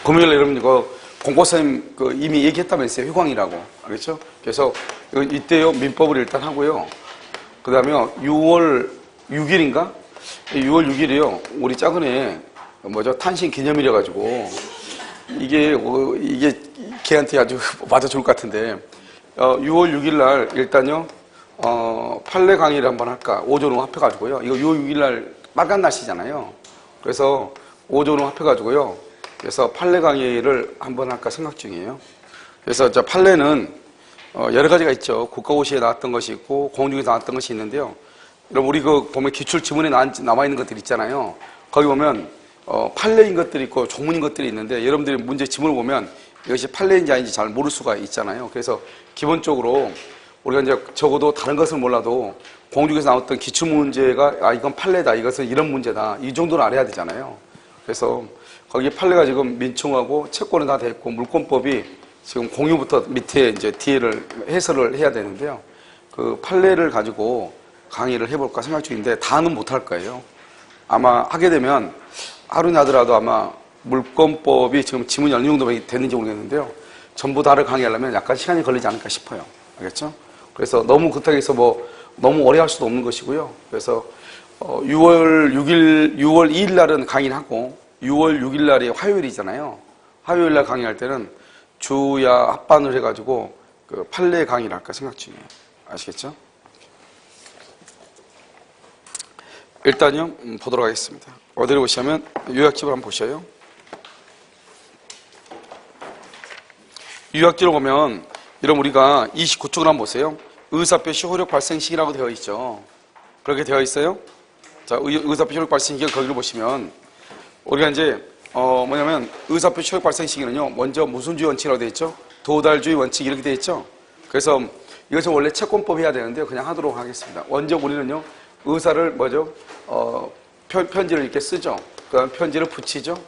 금요일에 여러분 공고선생님 이미 얘기했다면서요. 휴강이라고. 알겠죠? 그래서 이때요 민법을 일단 하고요. 그 다음에 6월 6일인가? 6월 6일이요. 우리 작은애 탄신 기념일이라 가지고 이게 걔한테 아주 맞아 좋을 것 같은데 6월 6일 날 일단요 판례 강의를 한번 할까? 오전으로 합해가지고요. 이거 6월 6일 날 빨간 날씨잖아요. 그래서 오전으로 합해가지고요. 그래서 판례 강의를 한번 할까 생각 중이에요. 그래서 판례는 여러 가지가 있죠. 국가고시에 나왔던 것이 있고 공중에서 나왔던 것이 있는데요. 여러분 우리 보면 기출 지문에 남아 있는 것들 있잖아요. 거기 보면 판례인 것들이 있고 조문인 것들이 있는데 여러분들이 문제 지문을 보면 이것이 판례인지 아닌지 잘 모를 수가 있잖아요. 그래서 기본적으로 우리가 이제 적어도 다른 것을 몰라도 공중에서 나왔던 기출문제가 이건 판례다, 이것은 이런 문제다, 이 정도는 알아야 되잖아요. 그래서 거기 판례가 지금 민청하고 채권은 다 됐고 물권법이 지금 공유부터 밑에 이제 뒤에를 해설을 해야 되는데요. 그 판례를 가지고 강의를 해볼까 생각 중인데 다는 못할 거예요. 아마 하게 되면 하루나 하더라도 아마 물권법이 지금 지문이 어느 정도 됐는지 모르겠는데요. 전부 다를 강의하려면 약간 시간이 걸리지 않을까 싶어요. 알겠죠? 그래서 너무 그렇다고 해서 너무 오래 할 수도 없는 것이고요. 그래서 6월 2일 날은 강의를 하고 6월 6일 날이 화요일이잖아요. 화요일 날 강의할 때는 주야 합반을 해가지고 그 판례 강의를 할까 생각 중이에요. 아시겠죠? 일단요 보도록 하겠습니다. 어디로 보시면 요약집을 한번 보셔요. 요약집을 보면 이런 우리가 29쪽을 한번 보세요. 의사표시 효력 발생 시기라고 되어 있죠. 그렇게 되어 있어요. 자, 의사표시 효력 발생 시기를 거기를 보시면 우리가 이제 뭐냐면 의사표시 효력 발생 시기는요. 먼저 무슨 주의 원칙이라고 되어 있죠? 도달주의 원칙 이렇게 되어 있죠. 그래서 이것은 원래 채권법 해야 되는데요. 그냥 하도록 하겠습니다. 먼저 우리는요. 의사를 편지를 이렇게 쓰죠. 그 다음 편지를 붙이죠.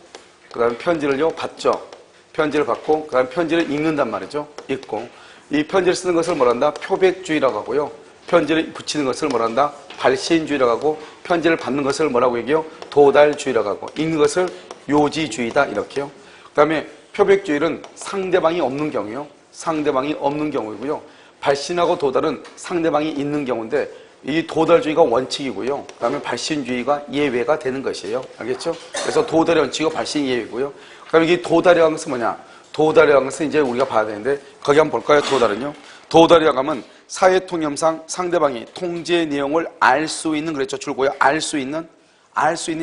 그 다음 편지를요 받죠. 편지를 받고 그 다음 편지를 읽는단 말이죠. 읽고 이 편지를 쓰는 것을 뭐란다? 표백주의라고 하고요. 편지를 붙이는 것을 뭐란다? 발신주의라고 하고 편지를 받는 것을 뭐라고 얘기해요? 도달주의라고 하고 읽는 것을 요지주의다 이렇게요. 그 다음에 표백주의는 상대방이 없는 경우요. 상대방이 없는 경우이고요. 발신하고 도달은 상대방이 있는 경우인데 이 도달주의가 원칙이고요. 그 다음에 발신주의가 예외가 되는 것이에요. 알겠죠? 그래서 도달의 원칙이고 발신이 예외고요. 그 다음에 이 도달이라는 것은 뭐냐? 도달이라는 것은 이제 우리가 봐야 되는데 거기 한번 볼까요? 도달은요. 도달이라고 하면 사회통념상 상대방이 통제 내용을 알 수 있는 그랬죠. 줄고요. 알 수 있는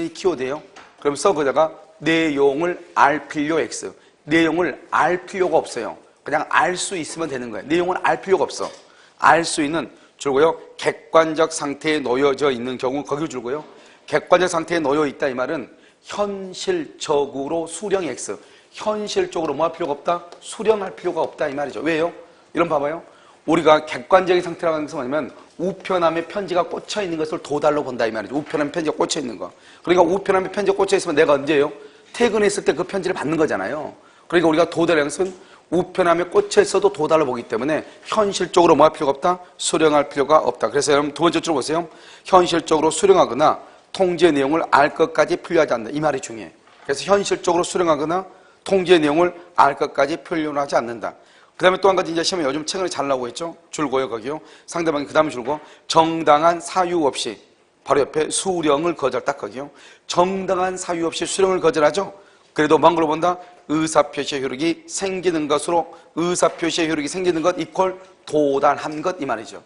이 키워드예요. 그러면서 거기다가 내용을 알 필요 X. 내용을 알 필요가 없어요. 그냥 알 수 있으면 되는 거예요. 내용을 알 필요가 없어. 알 수 있는 줄고요. 객관적 상태에 놓여져 있는 경우 거기를 줄고요. 객관적 상태에 놓여 있다 이 말은 현실적으로 수령 X. 현실적으로 뭐 할 필요가 없다? 수령할 필요가 없다 이 말이죠. 왜요? 이런 봐봐요. 우리가 객관적인 상태라고 하는 것은 뭐냐면 우편함에 편지가 꽂혀 있는 것을 도달로 본다 이 말이죠. 우편함에 편지가 꽂혀 있는 거. 그러니까 우편함에 편지가 꽂혀 있으면 내가 언제요? 퇴근했을 때 그 편지를 받는 거잖아요. 그러니까 우리가 도달이라는 것은 우편함에 꽂혀 있어도 도달로 보기 때문에 현실적으로 뭐 할 필요가 없다? 수령할 필요가 없다. 그래서 여러분 두 번째 줄 보세요. 현실적으로 수령하거나 통제 내용을 알 것까지 필요하지 않는다. 이 말이 중요해. 그래서 현실적으로 수령하거나 통제 내용을 알 것까지 표현하지 않는다. 그 다음에 또 한 가지 이제 시험에 요즘 최근에 잘 나오고 있죠. 줄고요, 거기요. 상대방이 그 다음에 줄고 정당한 사유 없이 바로 옆에 수령을 거절 딱 거기요. 정당한 사유 없이 수령을 거절하죠. 그래도 뭔 걸로 본다? 의사표시의 효력이 생기는 것으로 의사표시의 효력이 생기는 것 이퀄 도달한 것 이 말이죠.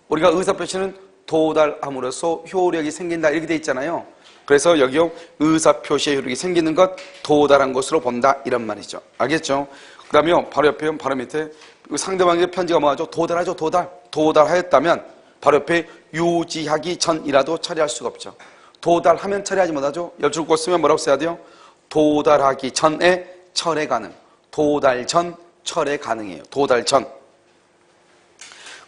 우리가 의사표시는 도달함으로써 효력이 생긴다 이렇게 돼 있잖아요. 그래서 여기요 의사표시의 효력이 생기는 것 도달한 것으로 본다 이런 말이죠. 알겠죠? 그 다음에요 바로 옆에 바로 밑에 상대방의 편지가 뭐하죠? 도달하죠. 도달하였다면 바로 옆에 유지하기 전이라도 처리할 수가 없죠. 도달하면 처리하지 못하죠. 옆줄 거 쓰면 뭐라고 써야 돼요? 도달하기 전에 철회 가능. 도달 전 철회 가능해요. 도달 전.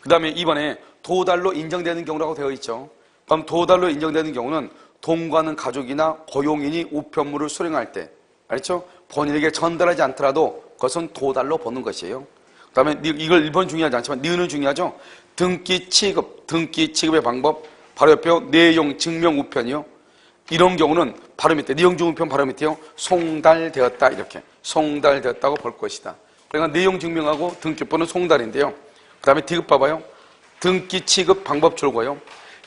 그 다음에 이번에 도달로 인정되는 경우라고 되어 있죠. 그럼 도달로 인정되는 경우는 동거하는 가족이나 고용인이 우편물을 수령할 때 알죠? 본인에게 전달하지 않더라도 그것은 도달로 보는 것이에요. 그 다음에 이걸 1번 중요하지 않지만 니은은 중요하죠. 등기 취급의 방법 바로 옆에 내용 증명 우편이요. 이런 경우는 바로 밑에 내용증명편 바로 밑에요. 송달되었다 이렇게 송달되었다고 볼 것이다. 그러니까 내용 증명하고 등기부는 송달인데요. 그 다음에 디귿 봐봐요. 등기 취급 방법 줄거요.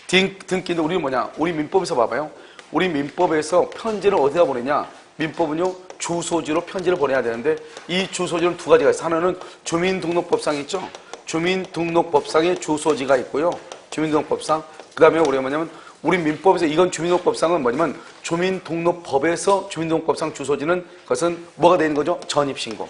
등기는 우리 뭐냐? 우리 민법에서 봐봐요. 우리 민법에서 편지를 어디다 보내냐? 민법은요 주소지로 편지를 보내야 되는데 이 주소지는 두 가지가 있어요. 하나는 주민등록법상이 있죠. 주민등록법상에 주소지가 있고요. 주민등록법상. 그 다음에 우리가 뭐냐면 우리 민법에서 이건 주민등록법상은 뭐냐면 주민등록법에서 주민등록법상 주소지는 그것은 뭐가 되는 거죠? 전입신고.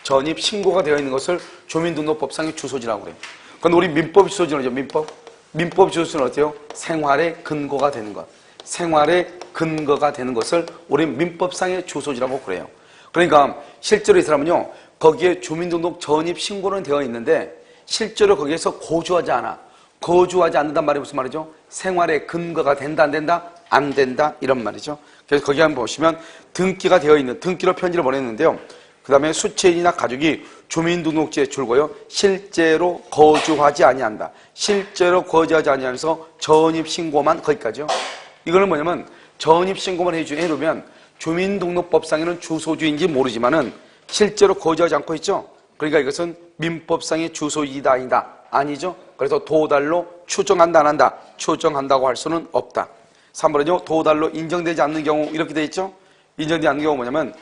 전입신고가 되어 있는 것을 주민등록법상의 주소지라고 그래요. 그런데 우리 민법 주소지는 뭐죠? 민법 주소지는 어때요? 생활의 근거가 되는 것. 생활의 근거가 되는 것을 우리 민법상의 주소지라고 그래요. 그러니까 실제로 이 사람은요 거기에 주민등록 전입신고는 되어 있는데 실제로 거기에서 거주하지 않아. 거주하지 않는단 말이 무슨 말이죠? 생활의 근거가 된다 안 된다? 안 된다 이런 말이죠. 그래서 거기 한번 보시면 등기가 되어 있는 등기로 편지를 보냈는데요. 그 다음에 수취인이나 가족이 주민등록지에 줄고요. 실제로 거주하지 아니한다. 실제로 거주하지 아니하면서 전입신고만 거기까지요. 이거는 뭐냐면 전입신고만 해놓으면 주민등록법상에는 주소지인지 모르지만은 실제로 거주하지 않고 있죠. 그러니까 이것은 민법상의 주소지이다 아니다. 아니죠. 그래서 도달로 추정한다 안 한다. 추정한다고 할 수는 없다. 3번은요. 도달로 인정되지 않는 경우 이렇게 돼 있죠. 인정되지 않는 경우 뭐냐면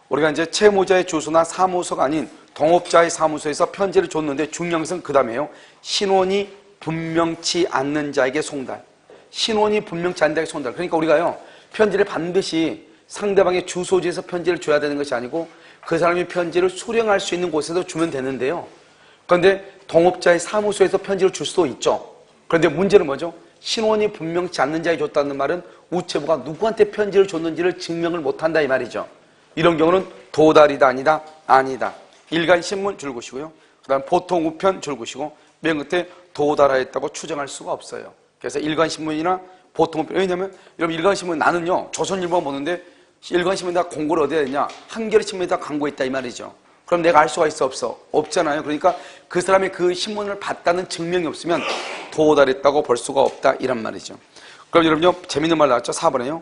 우리가 이제 채무자의 주소나 사무소가 아닌 동업자의 사무소에서 편지를 줬는데 중요한 그 다음에요. 신원이 분명치 않는 자에게 송달. 신원이 분명치 않는 자에게 송달. 그러니까 우리가요. 편지를 반드시 상대방의 주소지에서 편지를 줘야 되는 것이 아니고 그 사람이 편지를 수령할 수 있는 곳에서 주면 되는데요. 그런데 동업자의 사무소에서 편지를 줄 수도 있죠. 그런데 문제는 뭐죠? 신원이 분명치 않는 자에게 줬다는 말은 우체부가 누구한테 편지를 줬는지를 증명을 못한다 이 말이죠. 이런 경우는 도달이다 아니다? 아니다. 일간신문 줄구시고요. 그 다음 보통우편 줄구시고 맨 끝에 도달하였다고 추정할 수가 없어요. 그래서 일간신문이나 보통우편 왜냐면 여러분 일간신문 나는요 조선일보만 보는데 일간신문에다 공고를 어디에 했냐 한겨레 신문에다 광고했다 이 말이죠. 그럼 내가 알 수가 있어 없어? 없잖아요. 그러니까 그 사람이 그 신문을 봤다는 증명이 없으면 도달했다고 볼 수가 없다 이란 말이죠. 그럼 여러분요 재밌는 말 나왔죠. 4번에요.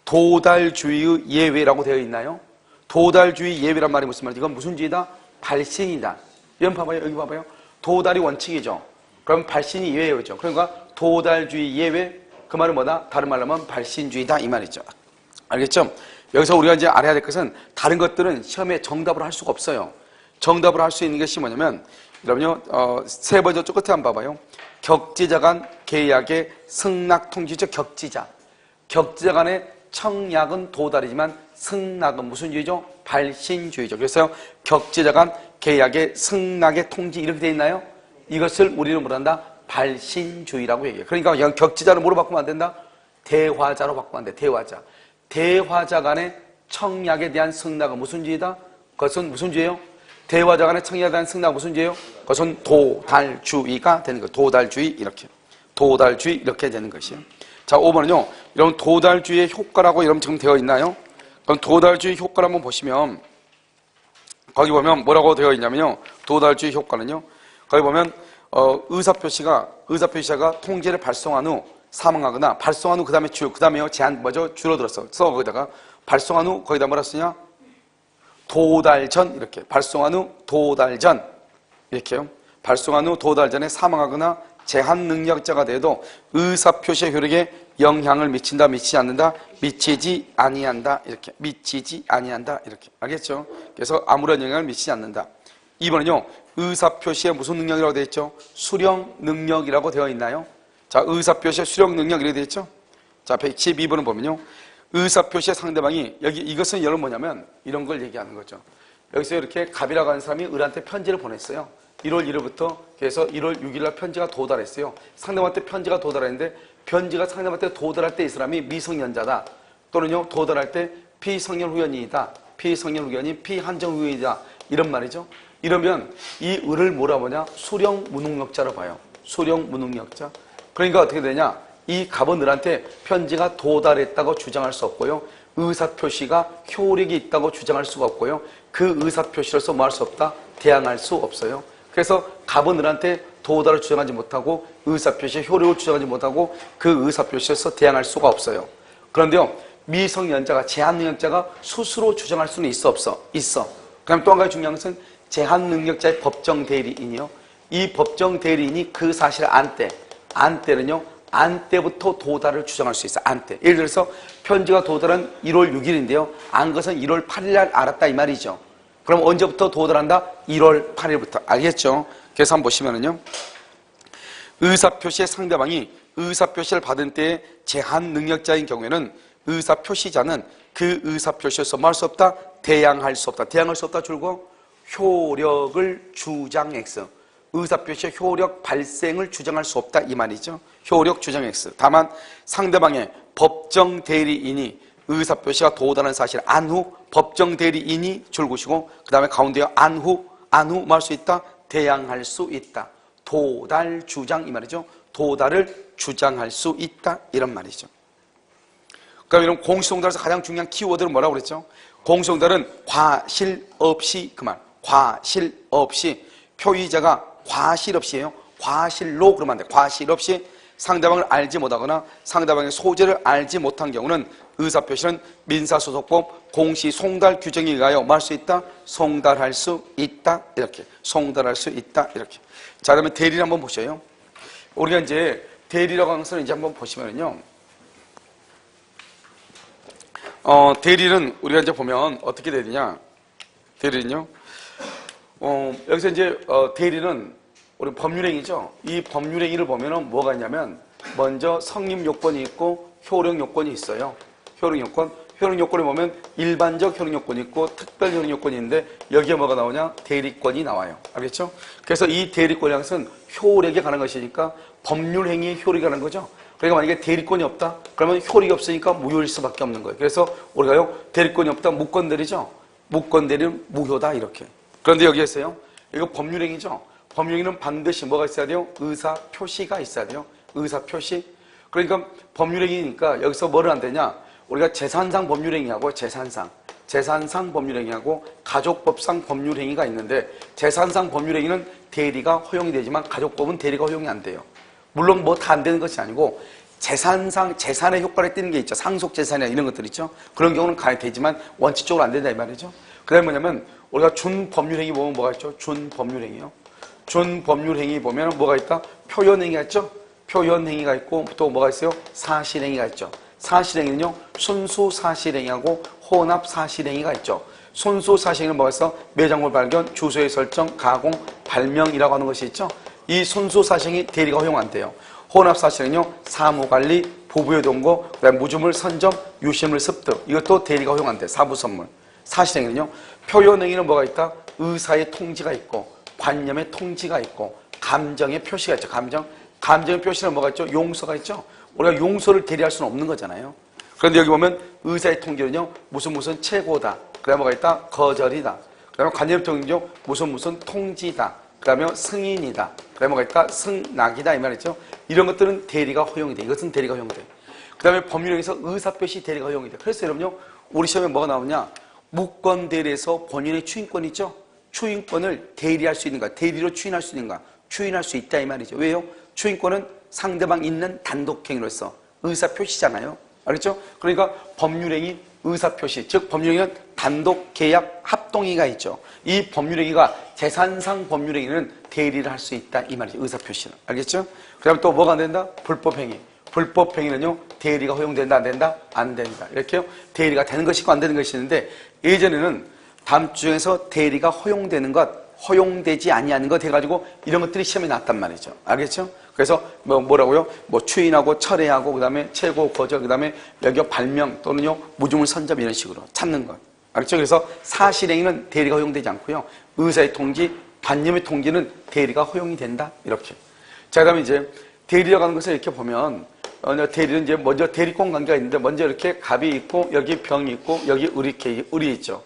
도달주의의 예외라고 되어 있나요? 도달주의 예외란 말이 무슨 말이죠? 이건 무슨 주의다? 발신이다. 여기 봐봐요. 여기 봐봐요. 도달이 원칙이죠. 그럼 발신이 예외죠. 그러니까 도달주의 예외 그 말은 뭐다? 다른 말로 하면 발신주의다 이 말이죠. 알겠죠? 여기서 우리가 이제 알아야 될 것은 다른 것들은 시험에 정답을 할 수가 없어요. 정답을 할 수 있는 것이 뭐냐면 여러분요 세 번째 쪽 끝에 한번 봐봐요. 격지자 간 계약의 승낙 통지죠. 격지자 간의 청약은 도달이지만 승낙은 무슨 주의죠? 발신주의죠. 그래서 격지자 간 계약의 승낙의 통지 이렇게 돼 있나요? 이것을 우리는 뭐란다? 발신주의라고 얘기해요. 그러니까 격지자를 뭐로 바꾸면 안 된다? 대화자로 바꾸면 안 돼. 대화자. 대화자 간의 청약에 대한 승낙은 무슨 주의다? 그것은 무슨 주의예요? 대화자 간의 청약에 대한 승낙은 무슨 주의예요? 그것은 도달주의가 되는 거예요. 도달주의 이렇게. 도달주의 이렇게 되는 것이에요. 자, 5번은요. 여러분 도달주의의 효과라고 여러분 지금 되어 있나요? 그럼 도달주의 효과를 한번 보시면 거기 보면 뭐라고 되어 있냐면요. 도달주의 효과는요. 거기 보면 의사표시가 통지를 발송한 후 사망하거나 발송한 후 그 다음에요 제한 뭐죠? 줄어들었어. 거기다가 발송한 후 거기다 뭐라 쓰냐? 도달 전 이렇게 발송한 후 도달 전 이렇게요. 발송한 후 도달 전에 사망하거나 제한 능력자가 돼도 의사표시의 효력에 영향을 미친다, 미치지 않는다, 미치지 아니한다 이렇게 미치지 아니한다 이렇게 알겠죠? 그래서 아무런 영향을 미치지 않는다. 2번은요 의사표시에 무슨 능력이라고 되어 있죠? 수령 능력이라고 되어 있나요? 자, 의사표시의 수령 능력 이렇게 되어 있죠? 자, 112번을 보면요 의사표시의 상대방이 여기 이것은 여러분 뭐냐면 이런 걸 얘기하는 거죠. 여기서 이렇게 갑이라고 하는 사람이 을한테 편지를 보냈어요. 1월 1일부터 그래서 1월 6일날 편지가 도달했어요. 상대방한테 편지가 도달했는데 편지가 상대방한테 도달할 때 이 사람이 미성년자다 또는요 도달할 때 피성년 후견인이다, 피성년 후견인, 피한정 후견이다 이런 말이죠. 이러면 이 을을 뭐라 보냐? 수령 무능력자로 봐요. 수령 무능력자. 그러니까 어떻게 되냐? 이 갑은 을한테 편지가 도달했다고 주장할 수 없고요. 의사표시가 효력이 있다고 주장할 수가 없고요. 그 의사표시로서 뭐 할 수 없다? 대항할 수 없어요. 그래서 갑은 을한테 도달을 주장하지 못하고 의사표시의 효력을 주장하지 못하고 그 의사표시에서 대항할 수가 없어요. 그런데요 미성년자가, 제한능력자가 스스로 주장할 수는 있어, 없어? 있어. 그다음 또 한 가지 중요한 것은 제한능력자의 법정 대리인이요. 이 법정 대리인이 그 사실을 안 때는요, 안 때부터 도달을 주장할 수 있어. 안 때. 예를 들어서 편지가 도달한 1월 6일인데요. 안 것은 1월 8일 날 알았다 이 말이죠. 그럼 언제부터 도달한다? 1월 8일부터. 알겠죠? 그래서 한번 보시면은요. 의사표시의 상대방이 의사표시를 받은 때에 제한능력자인 경우에는 의사표시자는 그 의사표시에서 뭐 할 수 없다? 대항할 수 없다. 대항할 수 없다 줄고 효력을 주장 X. 의사표시의 효력 발생을 주장할 수 없다 이 말이죠. 효력 주장 X. 다만 상대방의 법정 대리인이 의사표시가 도달한 사실 안후 법정 대리인이 줄고시고 그 다음에 가운데에 안후 뭐 할 수 있다? 대항할 수 있다. 도달 주장 이 말이죠. 도달을 주장할 수 있다 이런 말이죠. 그럼 이런 공시송달에서 가장 중요한 키워드는 뭐라고 그랬죠? 공시송달은 과실 없이 그 말. 과실 없이 표의자가 과실 없이예요. 과실로 그러면 안 돼. 과실 없이 상대방을 알지 못하거나 상대방의 소재를 알지 못한 경우는 의사표시는 민사소송법 공시송달 규정에 의하여 뭐 할 수 있다? 송달할 수 있다 이렇게. 송달할 수 있다 이렇게. 자, 그러면 대리를 한번 보셔요. 우리가 이제 대리라고 하는 것을 이제 한번 보시면은요. 대리는 우리가 이제 보면 어떻게 되느냐. 대리는요. 여기서 이제 대리는 우리 법률행위죠. 이 법률행위를 보면은 뭐가 있냐면 먼저 성립 요건이 있고 효력 요건이 있어요. 효력 요건을 보면 일반적 효력 요건이 있고 특별 효력 요건이 있는데 여기에 뭐가 나오냐? 대리권이 나와요. 알겠죠? 그래서 이 대리권이라는 것은 효력에 관한 것이니까 법률행위의 효력이 관한 거죠. 그러니까 만약에 대리권이 없다? 그러면 효력이 없으니까 무효일 수밖에 없는 거예요. 그래서 우리가요, 대리권이 없다? 무권대리죠? 무권대리는 무효다 이렇게. 그런데 여기에서요, 이거 법률행위죠? 법률행위는 반드시 뭐가 있어야 돼요? 의사표시가 있어야 돼요. 의사표시. 그러니까 법률행위니까 여기서 뭐를 안 되냐? 우리가 재산상 법률행위하고 재산상 법률행위하고 가족법상 법률행위가 있는데 재산상 법률행위는 대리가 허용이 되지만 가족법은 대리가 허용이 안 돼요. 물론 뭐 다 안 되는 것이 아니고 재산상 재산의 효과를 띠는 게 있죠. 상속재산이나 이런 것들 있죠. 그런 경우는 가야 되지만 원칙적으로 안 된다 이 말이죠. 그 다음에 뭐냐면 우리가 준법률행위 보면 뭐가 있죠? 준법률행위요. 준법률행위 보면 뭐가 있다? 표현행위가 있죠? 표현행위가 있고 또 뭐가 있어요? 사실행위가 있죠. 사실행위는요, 순수사실행위하고 혼합사실행위가 있죠. 순수사실행위는 뭐가 있어? 매장물 발견, 주소의 설정, 가공, 발명이라고 하는 것이 있죠. 이 순수사실행위 대리가 허용 안 돼요. 혼합사실행위는요, 사무관리, 부부의 동거, 그다음에 무주물 선점, 유실물 습득 이것도 대리가 허용 안 돼. 사부선물. 사실행위는요, 표현행위는 뭐가 있다? 의사의 통지가 있고 관념의 통지가 있고 감정의 표시가 있죠. 감정의 표시는 뭐가 있죠? 용서가 있죠. 우리가 용서를 대리할 수는 없는 거잖아요. 그런데 여기 보면 의사의 통지는요, 무슨 최고다. 그 다음에 뭐가 있다? 거절이다. 그 다음에 관념의 통지는요, 무슨 통지다. 그 다음에 승인이다. 그 다음에 뭐가 있다? 승낙이다. 이 말이죠. 이런 것들은 대리가 허용이 돼. 이것은 대리가 허용돼. 그 다음에 법률에서 의사표시 대리가 허용이 돼. 그래서 여러분요, 우리 시험에 뭐가 나오냐? 무권 대리에서 본인의 추인권 있죠? 추인권을 대리할 수 있는가? 대리로 추인할 수 있는가? 추인할 수 있다 이 말이죠. 왜요? 추인권은 상대방 있는 단독행위로서 의사표시잖아요. 알겠죠? 그러니까 법률행위, 의사표시, 즉 법률행위는 단독계약, 합동행위가 있죠. 이 법률행위가 재산상 법률행위는 대리를 할 수 있다 이 말이죠. 의사표시는. 알겠죠? 그 다음에 또 뭐가 안 된다? 불법행위. 불법행위는요, 대리가 허용된다, 안 된다? 안 된다. 이렇게요. 대리가 되는 것이 있고 안 되는 것이 있는데 예전에는 다음 주 중에서 대리가 허용되는 것, 허용되지 아니하는 것 해가지고 이런 것들이 시험에 나왔단 말이죠. 알겠죠? 그래서 뭐라고요? 추인하고 철회하고 그다음에 최고 거절 그다음에 여기가 발명 또는요 무주물 선점 이런 식으로 찾는 것. 알겠죠? 그래서 사실행위는 대리가 허용되지 않고요. 의사의 통지, 관념의 통지는 대리가 허용이 된다. 이렇게. 자, 그다음에 이제 대리라고 하는 것을 이렇게 보면 대리는 이제 먼저 대리권 관계가 있는데 먼저 이렇게 갑이 있고 여기 병이 있고 여기 을이 있죠.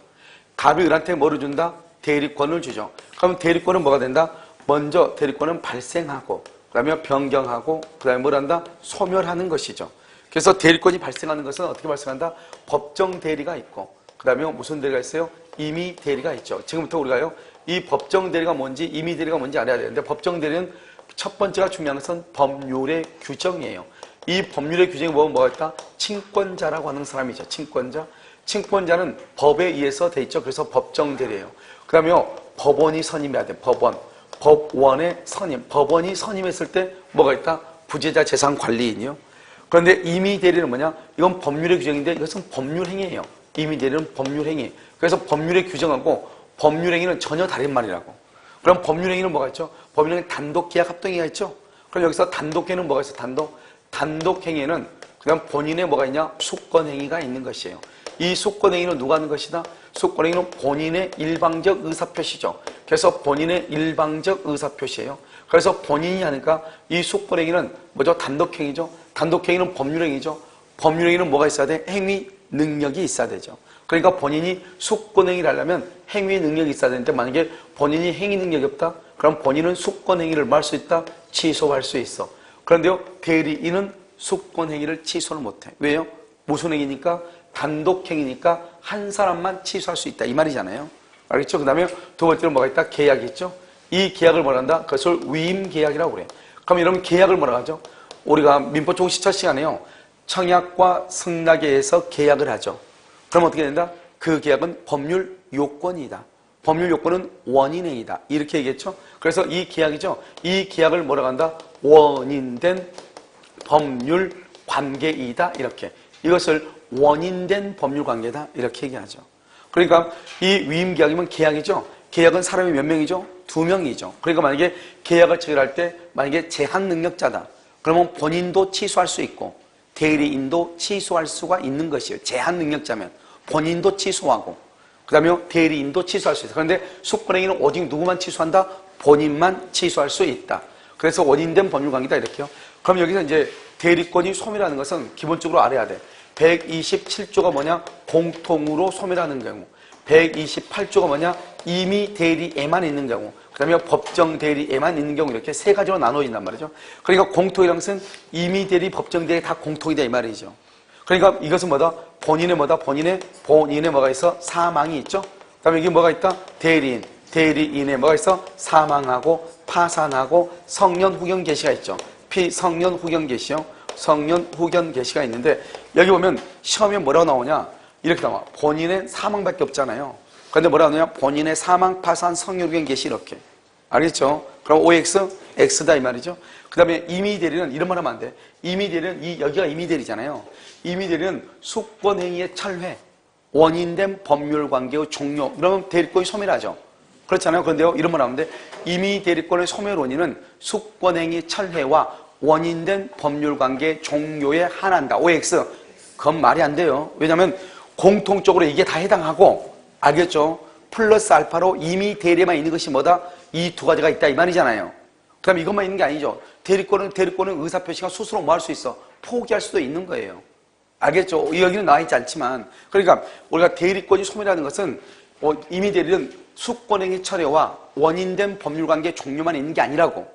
갑이 을한테 뭐를 준다? 대리권을 주죠. 그러면 대리권은 뭐가 된다? 먼저 대리권은 발생하고 그 다음에 변경하고 그 다음에 뭘 한다? 소멸하는 것이죠. 그래서 대리권이 발생하는 것은 어떻게 발생한다? 법정 대리가 있고 그 다음에 무슨 대리가 있어요? 임의 대리가 있죠. 지금부터 우리가요 이 법정 대리가 뭔지 임의 대리가 뭔지 알아야 되는데 법정 대리는 첫 번째가 중요한 것은 법률의 규정이에요. 이 법률의 규정이 뭐가 있다? 친권자라고 하는 사람이죠. 친권자. 친권자는 법에 의해서 돼 있죠. 그래서 법정대리예요. 그 다음에 법원이 선임해야 돼. 법원의 선임. 법원이 선임했을 때 뭐가 있다? 부재자 재산 관리인이요. 그런데 임의대리는 뭐냐? 이건 법률의 규정인데 이것은 법률행위예요. 임의대리는 법률행위. 그래서 법률의 규정하고 법률행위는 전혀 다른 말이라고. 그럼 법률행위는 뭐가 있죠? 법률행위 단독계약 합동행위가 있죠? 그럼 여기서 단독행위는 뭐가 있어? 단독행위에는 그다음 본인의 뭐가 있냐? 수권행위가 있는 것이에요. 이 수권행위는 누가 하는 것이다? 수권행위는 본인의 일방적 의사표시죠. 그래서 본인의 일방적 의사표시예요. 그래서 본인이 하니까 이 수권행위는 뭐죠? 단독행위죠. 단독행위는 법률행위죠. 법률행위는 뭐가 있어야 돼? 행위 능력이 있어야 되죠. 그러니까 본인이 수권행위를 하려면 행위 능력이 있어야 되는데 만약에 본인이 행위 능력이 없다? 그럼 본인은 수권행위를 뭐 할 수 있다? 취소할 수 있어. 그런데요, 대리인은 수권행위를 취소를 못해. 왜요? 무슨 행위니까? 단독행위니까 한 사람만 취소할 수 있다. 이 말이잖아요. 알겠죠? 그 다음에 두 번째로 뭐가 있다? 계약이 있죠? 이 계약을 뭐라 한다? 그것을 위임계약이라고 그래요. 그럼 이러면 계약을 뭐라 하죠? 우리가 민법총 첫 시간에요. 청약과 승낙에 의해서 계약을 하죠. 그럼 어떻게 된다? 그 계약은 법률 요건이다. 법률 요건은 원인행위다. 이렇게 얘기했죠? 그래서 이 계약이죠? 이 계약을 뭐라고 한다? 원인된 법률 관계이다. 이렇게. 이것을 원인된 법률 관계다. 이렇게 얘기하죠. 그러니까 이 위임계약이면 계약이죠? 계약은 사람이 몇 명이죠? 2명이죠. 그러니까 만약에 계약을 체결할 때 만약에 제한 능력자다. 그러면 본인도 취소할 수 있고 대리인도 취소할 수가 있는 것이에요. 제한 능력자면 본인도 취소하고 그 다음에 대리인도 취소할 수 있다. 그런데 수권행위는 오직 누구만 취소한다? 본인만 취소할 수 있다. 그래서 원인된 법률관계다 이렇게요. 그럼 여기서 이제 대리권이 소멸하는 것은 기본적으로 알아야 돼. 127조가 뭐냐? 공통으로 소멸하는 경우. 128조가 뭐냐? 임의 대리에만 있는 경우. 그 다음에 법정 대리에만 있는 경우 이렇게 세 가지로 나눠진단 말이죠. 그러니까 공통이라는 것은 임의 대리, 법정 대리 다 공통이다 이 말이죠. 그러니까 이것은 뭐다? 본인의 뭐가 있어? 사망이 있죠. 그 다음에 여기 뭐가 있다? 대리인의 뭐가 있어? 사망하고 파산하고 성년 후견 개시가 있죠. 피성년 후견 개시요. 성년 후견 개시가 있는데 여기 보면 시험에 뭐라고 나오냐? 이렇게 나와. 본인의 사망밖에 없잖아요. 그런데 뭐라고 하느냐? 본인의 사망, 파산, 성년 후견 개시 이렇게. 알겠죠? 그럼 OX, X다 이 말이죠. 그 다음에 임의대리는 이런 말 하면 안 돼. 임의대리는 여기가 임의대리잖아요. 임의대리는 수권행위의 철회, 원인된 법률관계의 종료. 이러면 대리권이 소멸하죠. 그렇잖아요. 그런데요, 이런 말 하면 돼. 임의대리권의 소멸 원인은 수권행위 철회와 원인된 법률관계 종료에 한한다. OX. 그건 말이 안 돼요. 왜냐하면 공통적으로 이게 다 해당하고 알겠죠? 플러스 알파로 임의대리에만 있는 것이 뭐다? 이 두 가지가 있다 이 말이잖아요. 그 다음에 이것만 있는 게 아니죠. 대리권은 의사표시가 스스로 뭐 할 수 있어? 포기할 수도 있는 거예요. 알겠죠? 여기는 나와 있지 않지만 그러니까 우리가 대리권이 소멸하는 것은 임의대리는 수권행위 철회와 원인된 법률관계 종료만 있는 게 아니라고.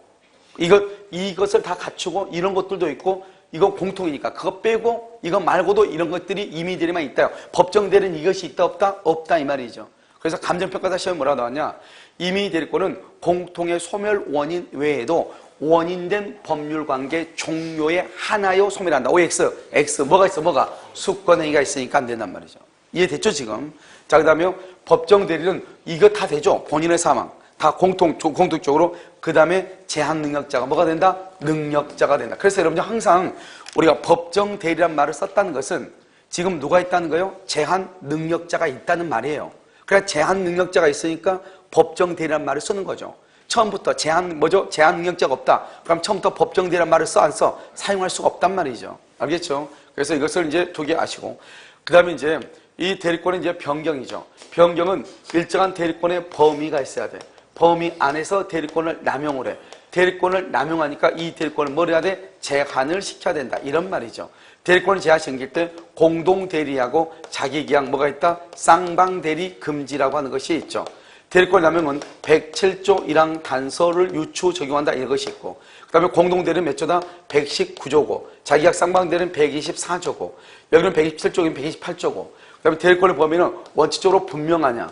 이것을 다 갖추고 이런 것들도 있고 이거 공통이니까 그거 빼고 이거 말고도 이런 것들이 임의대리만 있다요. 법정대리는 이것이 있다 없다? 없다 이 말이죠. 그래서 감정평가사 시험에 뭐라고 나왔냐? 임의대리권은 공통의 소멸 원인 외에도 원인된 법률관계 종료에 하나요 소멸한다. OX, X 뭐가 있어? 뭐가? 수권행위가 있으니까 안 된단 말이죠. 이해됐죠 지금? 자, 그 다음에 법정대리는 이거 다 되죠. 본인의 사망 다 공통적으로. 그 다음에 제한 능력자가 뭐가 된다? 능력자가 된다. 그래서 여러분들 항상 우리가 법정대리란 말을 썼다는 것은 지금 누가 있다는 거예요? 제한 능력자가 있다는 말이에요. 그러니까 제한 능력자가 있으니까 법정대리란 말을 쓰는 거죠. 처음부터 제한 능력자가 없다. 그럼 처음부터 법정대리란 말을 써 안 써? 사용할 수가 없단 말이죠. 알겠죠? 그래서 이것을 이제 두 개 아시고. 그 다음에 이제 이 대리권은 이제 변경이죠. 변경은 일정한 대리권의 범위가 있어야 돼. 범위 안에서 대리권을 남용을 해. 대리권을 남용하니까 이 대리권을 뭘 해야 돼? 제한을 시켜야 된다. 이런 말이죠. 대리권을 제한시킬 때 공동대리하고 자기계약 뭐가 있다? 쌍방대리 금지라고 하는 것이 있죠. 대리권 남용은 107조 1항 단서를 유추 적용한다 이것이 있고 그 다음에 공동대리는 몇 조다? 119조고 자기계약 쌍방대리는 124조고 여기는 127조긴 128조고 그 다음에 대리권의 범위는 원칙적으로 분명하냐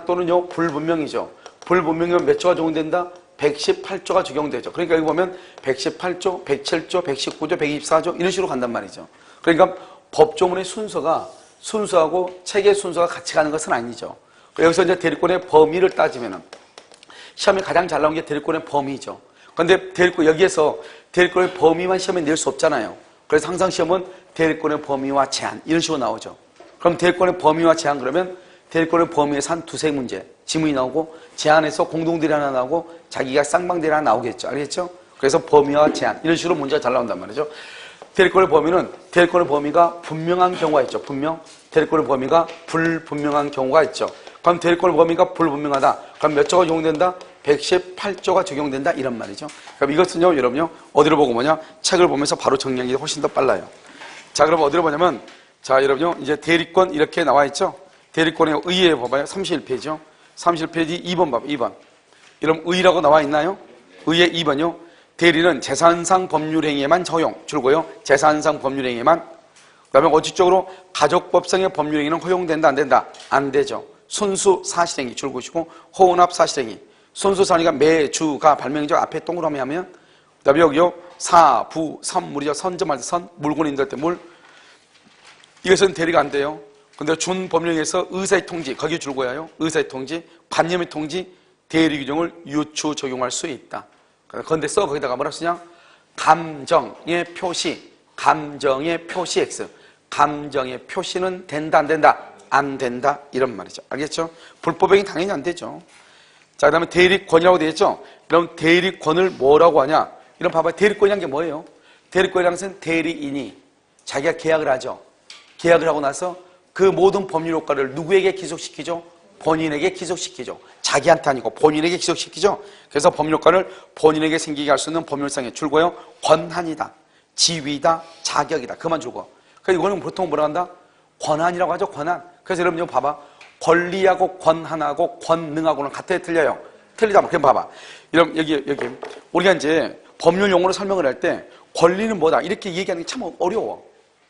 또는요 불분명이죠. 불분명이면 몇 조가 적용된다? 118조가 적용되죠. 그러니까 여기 보면 118조, 107조, 119조, 124조 이런 식으로 간단 말이죠. 그러니까 법조문의 순서하고 책의 순서가 같이 가는 것은 아니죠. 여기서 이제 대리권의 범위를 따지면은 시험에 가장 잘 나온 게 대리권의 범위죠. 그런데 여기에서 대리권의 범위만 시험에 낼 수 없잖아요. 그래서 항상 시험은 대리권의 범위와 제한 이런 식으로 나오죠. 그럼 대리권의 범위와 제한 그러면 대리권의 범위에서 한 두세 문제 지문이 나오고 제한에서 공동대리 하나 나오고 자기가 쌍방대리 하나 나오겠죠. 알겠죠? 그래서 범위와 제한 이런 식으로 문제가 잘 나온단 말이죠. 대리권의 범위는 대리권의 범위가 분명한 경우가 있죠. 대리권의 범위가 불분명한 경우가 있죠. 그럼 대리권의 범위가 불분명하다. 그럼 몇 조가 적용된다? 118조가 적용된다 이런 말이죠. 그럼 이것은요 여러분요 어디로 보고 뭐냐? 책을 보면서 바로 정리하는 게 훨씬 더 빨라요. 자 그럼 어디로 보냐면 자 여러분요 이제 대리권 이렇게 나와 있죠. 대리권의 의에 봐봐요. 31페이지요. 31페이지 2번 봐봐. 2번. 이런 의라고 나와 있나요? 의의 2번요. 대리는 재산상 법률행위에만 적용. 줄고요. 재산상 법률행위에만. 그 다음에 어찌적으로 가족법상의 법률행위는 허용된다 안 된다? 안 되죠. 순수 사실행위 줄고시고 호언합 사실행위. 순수 사실행위가 매주가 발명이죠. 앞에 동그라미 하면. 그 다음에 여기요. 사, 부, 선물이죠. 선점할 때 선, 물건 인도할 때 물. 이것은 대리가 안 돼요. 근데 준법령에서 의사의 통지, 거기 줄거예요. 의사의 통지, 반념의 통지, 대리 규정을 유추 적용할 수 있다. 그런데 거기다가 뭐라 쓰냐? 감정의 표시, 감정의 표시 X. 감정의 표시는 된다, 안 된다? 안 된다. 이런 말이죠. 알겠죠? 불법행위 당연히 안 되죠. 자, 그 다음에 대리권이라고 되어 있죠? 그럼 대리권을 뭐라고 하냐? 이런 봐봐요. 대리권이란 게 뭐예요? 대리권이란 것은 대리인이 자기가 계약을 하죠. 계약을 하고 나서 그 모든 법률 효과를 누구에게 기속시키죠? 본인에게 기속시키죠. 자기한테 아니고 본인에게 기속시키죠. 그래서 법률 효과를 본인에게 생기게 할 수 있는 법률상의 줄고요. 권한이다, 지위다, 자격이다. 그만 줄고. 그래서 이거는 보통 뭐라 한다? 권한이라고 하죠. 권한. 그래서 여러분 좀 봐봐. 권리하고 권한하고 권능하고는 같아요, 틀려요? 틀리다. 그럼 봐봐. 이런 여기 우리가 이제 법률 용어로 설명을 할 때 권리는 뭐다 이렇게 얘기하는 게 참 어려워.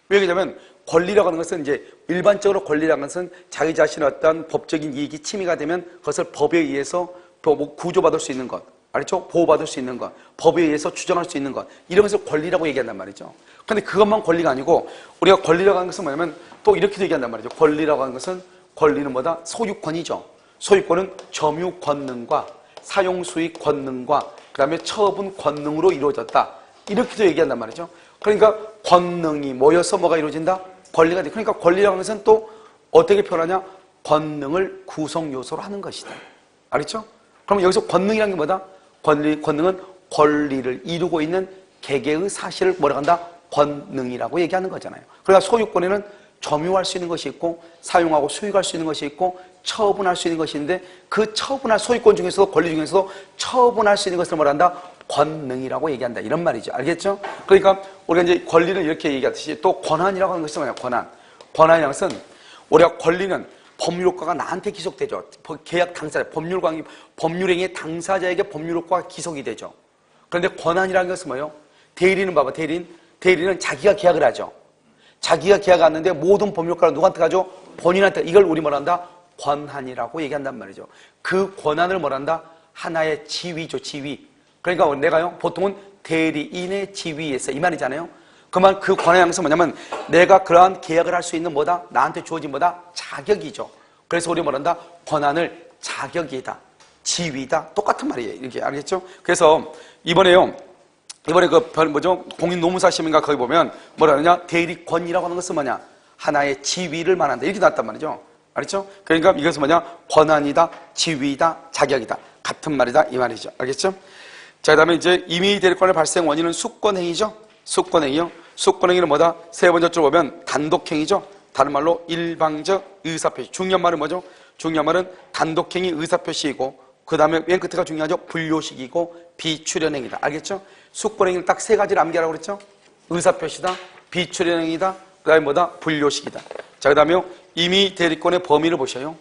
왜 그러냐면 권리라고 하는 것은 이제 일반적으로 권리라는 것은 자기 자신의 어떤 법적인 이익이 침해가 되면 그것을 법에 의해서 구조받을 수 있는 것, 알죠? 보호받을 수 있는 것, 법에 의해서 주장할 수 있는 것 이런 것을 권리라고 얘기한단 말이죠. 그런데 그것만 권리가 아니고 우리가 권리라고 하는 것은 뭐냐면 또 이렇게도 얘기한단 말이죠. 권리라고 하는 것은 권리는 뭐다? 소유권이죠. 소유권은 점유 권능과 사용 수익 권능과 그 다음에 처분 권능으로 이루어졌다. 이렇게도 얘기한단 말이죠. 그러니까 권능이 모여서 뭐가 이루어진다? 권리가 돼. 그러니까 권리라는 것은 또 어떻게 표현하냐? 권능을 구성 요소로 하는 것이다. 알겠죠? 그럼 여기서 권능이라는 게 뭐다? 권능은 권리를 이루고 있는 개개의 사실을 뭐라고 한다? 권능이라고 얘기하는 거잖아요. 그러니까 소유권에는 점유할 수 있는 것이 있고 사용하고 수익할 수 있는 것이 있고 처분할 수 있는 것이 있는데 그 처분할 소유권 중에서도 권리 중에서도 처분할 수 있는 것을 뭐라 한다? 권능이라고 얘기한다. 이런 말이죠. 알겠죠? 그러니까 우리가 이제 권리를 이렇게 얘기하듯이 또 권한이라고 하는 것이 뭐냐? 권한이라는 것은 우리가 권리는 법률 효과가 나한테 기속되죠. 계약 당사자, 법률행위 당사자에게 법률 효과가 기속이 되죠. 그런데 권한이라는 것은 뭐예요? 대리는 봐봐. 대리는 자기가 계약을 하죠. 자기가 계약하는데 모든 법률 효과를 누구한테 가죠? 본인한테. 이걸 우리 뭐라 한다? 권한이라고 얘기한단 말이죠. 그 권한을 뭐라 한다? 하나의 지위죠. 지위. 그러니까 내가요 보통은 대리인의 지위에서 이 말이잖아요. 그만 그 권한의 양식은 뭐냐면 내가 그러한 계약을 할 수 있는 뭐다? 나한테 주어진 뭐다? 자격이죠. 그래서 우리 뭐란다? 권한을 자격이다, 지위다, 똑같은 말이에요. 이렇게 알겠죠? 그래서 이번에 공인노무사 시험인가 거기 보면 뭐라 하느냐? 대리권이라고 하는 것은 뭐냐? 하나의 지위를 말한다. 이렇게 나왔단 말이죠. 알겠죠? 그러니까 이것은 뭐냐? 권한이다, 지위다, 자격이다. 같은 말이다. 이 말이죠. 알겠죠? 자, 그 다음에 이제 임의 대리권의 발생 원인은 수권행위죠. 수권행위요. 수권행위는 뭐다? 세 번째 줄 보면 단독행위죠. 다른 말로 일방적 의사표시. 중요한 말은 뭐죠? 중요한 말은 단독행위 의사표시이고 그 다음에 맨 끝에가 중요하죠. 분료식이고 비출현행위다. 알겠죠? 수권행위는 딱 세 가지를 암기하라고 그랬죠? 의사표시다, 비출현행위다, 그 다음에 뭐다? 분료식이다. 자, 그 다음에 임의 대리권의 범위를 보셔요.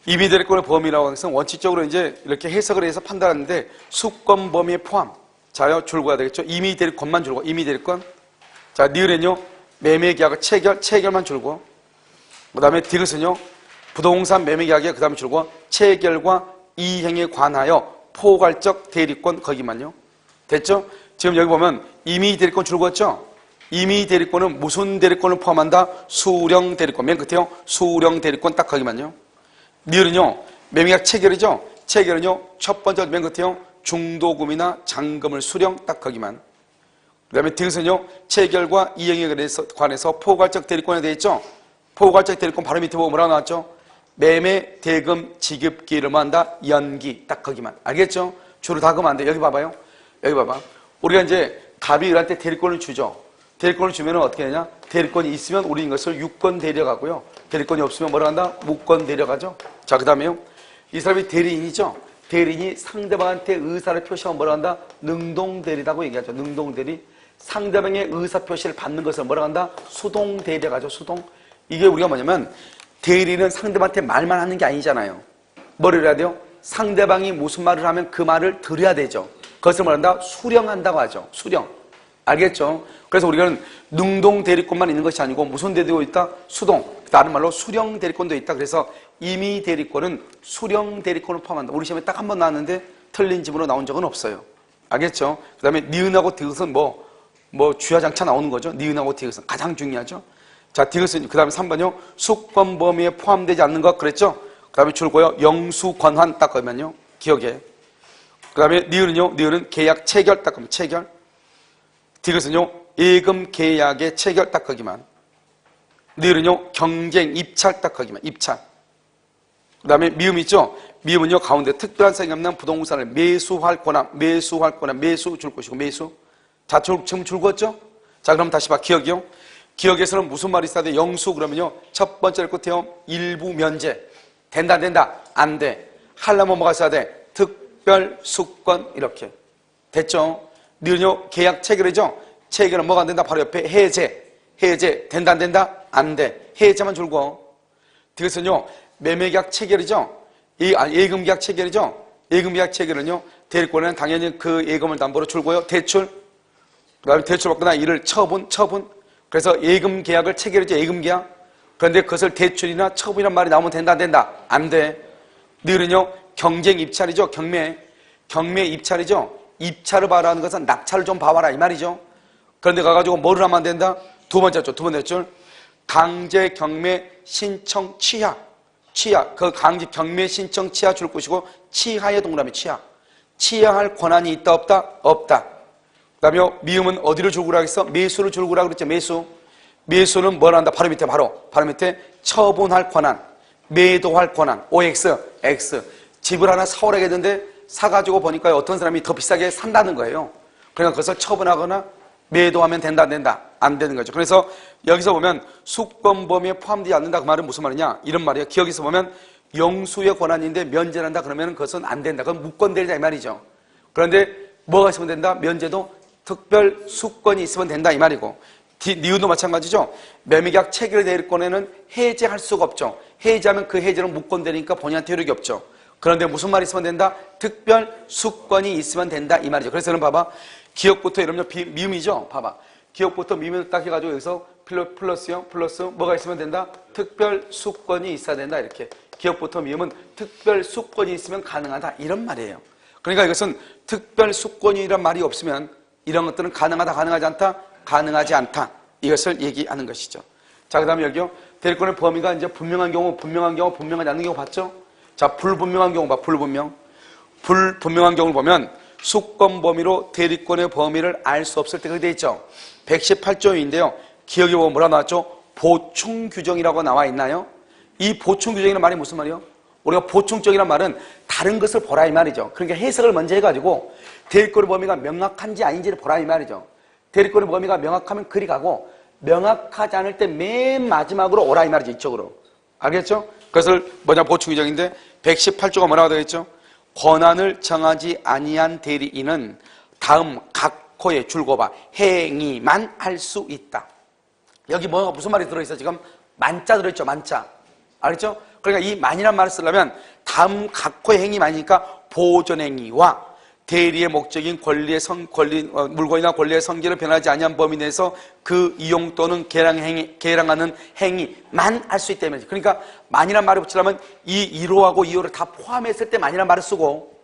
임의 대리권의 범위라고 하는 것은 원칙적으로 이제 이렇게 해석을 해서 판단하는데 수권 범위에 포함. 자요, 줄거야 되겠죠? 임의 대리권만 줄고, 임의 대리권. 자, 니은은요, 매매 계약 체결만 줄고. 그 다음에 디귿은요, 부동산 매매 계약에 그 다음에 줄고, 체결과 이행에 관하여 포괄적 대리권 거기만요. 됐죠? 지금 여기 보면 임의 대리권 줄거었죠? 임의 대리권은 무슨 대리권을 포함한다? 수령 대리권. 맨 끝에요. 수령 대리권 딱 거기만요. 니은은요, 매매계약 체결이죠? 체결은요, 첫 번째 맨 끝에요. 중도금이나 잔금을 수령 딱 거기만. 그 다음에 디귿은요, 체결과 이행에 관해서 포괄적 대리권에 되어 있죠? 포괄적 대리권 바로 밑에 보고 뭐라고 나왔죠? 매매, 대금, 지급기를 뭐 한다? 연기. 딱 거기만. 알겠죠? 주로 다 그으면 안 돼. 여기 봐봐요. 여기 봐봐. 우리가 이제 갑이 을한테 대리권을 주죠. 대리권을 주면 어떻게 되냐? 대리권이 있으면 우리 이것을 유권 대리가고요. 대리권이 없으면 뭐라 한다? 무권 대리가죠. 자, 그 다음에요. 이 사람이 대리인이죠. 대리인이 상대방한테 의사를 표시하면 뭐라 한다? 능동대리라고 얘기하죠. 능동대리. 상대방의 의사 표시를 받는 것을 뭐라 한다? 수동대리라고 하죠. 수동. 이게 우리가 뭐냐면 대리는 상대방한테 말만 하는 게 아니잖아요. 뭐를 해야 돼요? 상대방이 무슨 말을 하면 그 말을 들어야 되죠. 그것을 뭐라 한다? 수령한다고 하죠. 수령. 알겠죠? 그래서 우리는 능동 대리권만 있는 것이 아니고 무슨 대리권도 있다? 수동. 다른 말로 수령 대리권도 있다. 그래서 임의 대리권은 수령 대리권을 포함한다. 우리 시험에 딱 한 번 나왔는데 틀린 집으로 나온 적은 없어요. 알겠죠? 그 다음에 니은하고 디귿은 주야장차 나오는 거죠. 니은하고 디귿은 가장 중요하죠. 자, 디귿은 그 다음에 3번요. 수권 범위에 포함되지 않는 것 그랬죠? 그 다음에 줄고요. 영수 권한 딱 그러면요. 기억에. 그 다음에 니은은요. 니은은 계약 체결 딱 그러면 체결. 디귿은요. 예금 계약의 체결 딱 거기만. 니은은요. 경쟁 입찰 딱 거기만. 입찰. 그 다음에 미음 있죠? 미음은요. 가운데 특별한 사정이 없는 부동산을 매수할 권한, 매수할 권한, 매수 줄 것이고 매수. 자, 지금 줄거었죠? 자, 그럼 다시 봐. 기억이요. 기억에서는 무슨 말이 있어야 돼? 영수 그러면요. 첫 번째 끝에요. 일부 면제. 된다, 안 된다? 안 돼. 하려면 뭐가 있어야 돼? 특별 수권 이렇게. 됐죠? 니은요. 계약 체결이죠? 체결은 뭐가 안 된다? 바로 옆에 해제. 해제. 된다, 안 된다? 안 돼. 해제만 줄고. 디귿은요. 매매계약 체결이죠? 예금계약 체결이죠? 예금계약 체결은요. 대리권은 당연히 그 예금을 담보로 줄고요. 대출. 그 다음에 대출 받거나 이를 처분. 그래서 예금계약을 체결했죠. 예금계약. 그런데 그것을 대출이나 처분이란 말이 나오면 된다, 안 된다? 안 돼. 니은은요. 경쟁 입찰이죠. 경매 입찰이죠. 입찰을 봐라 하는 것은 낙찰을 좀 봐와라 이 말이죠. 그런데 가가지고 뭐를 하면 안 된다? 두 번째 줄. 강제 경매 신청 취하. 그 강제 경매 신청 취하 줄 것이고 취하의 동그라미 취하. 취하할 권한이 있다 없다? 없다. 그 다음에 미음은 어디를 줄구라 했어? 매수를 줄구라 그랬죠. 매수는 뭘 한다? 바로 밑에 처분할 권한, 매도할 권한, OX, X. 집을 하나 사오라고 했는데 사가지고 보니까 어떤 사람이 더 비싸게 산다는 거예요. 그러니까 그것을 처분하거나 매도하면 된다, 안 된다? 안 되는 거죠. 그래서 여기서 보면 수권 범위에 포함되지 않는다. 그 말은 무슨 말이냐? 이런 말이에요. 기억에서 보면 영수의 권한인데 면제한다 그러면 그것은 안 된다. 그건 무권대리다 이 말이죠. 그런데 뭐가 있으면 된다? 면제도 특별 수권이 있으면 된다 이 말이고. 니은도 마찬가지죠. 매매계약 체결대리권에는 해제할 수가 없죠. 해제하면 그 해제는 무권대리니까 본인한테 효력이 없죠. 그런데 무슨 말이 있으면 된다? 특별 수권이 있으면 된다 이 말이죠. 그래서 저는 봐봐. 기억부터 이러면 미음이죠. 봐봐. 기억부터 미음을 딱 해가지고 여기서 플러스요. 플러스 뭐가 있으면 된다? 특별 수권이 있어야 된다 이렇게. 기억부터 미음은 특별 수권이 있으면 가능하다 이런 말이에요. 그러니까 이것은 특별 수권이란 말이 없으면 이런 것들은 가능하다, 가능하지 않다, 가능하지 않다 이것을 얘기하는 것이죠. 자, 그 다음에 여기요. 대리권의 범위가 이제 분명한 경우, 분명하지 않는 경우 봤죠? 자, 불분명한 경우 봐. 불분명한 경우를 보면 수권 범위로 대리권의 범위를 알 수 없을 때가 되어 있죠. 118조인데요. 기억해 보면 뭐라 나왔죠? 보충 규정이라고 나와 있나요? 이 보충 규정이라는 말이 무슨 말이에요? 우리가 보충적이라는 말은 다른 것을 보라 이 말이죠. 그러니까 해석을 먼저 해가지고 대리권의 범위가 명확한지 아닌지를 보라 이 말이죠. 대리권의 범위가 명확하면 그리 가고 명확하지 않을 때 맨 마지막으로 오라 이 말이죠. 이쪽으로. 알겠죠? 그것을 보충 규정인데 118조가 뭐라고 되어 있죠? 권한을 정하지 아니한 대리인은 다음 각 코에 줄거봐 행위만 할 수 있다. 여기 무슨 말이 들어있어? 지금 만자 들어있죠. 만자. 알겠죠? 그러니까 이 만이란 말을 쓰려면 다음 각 코의 행위만이니까 보존행위와 대리의 목적인 물건이나 권리의 성질을 변하지 아니한 범위 내에서 그 이용 또는 계량하는 행위만 할 수 있다면, 그러니까 만이란 말을 붙이려면 이 1호하고 2호를 다 포함했을 때 만이란 말을 쓰고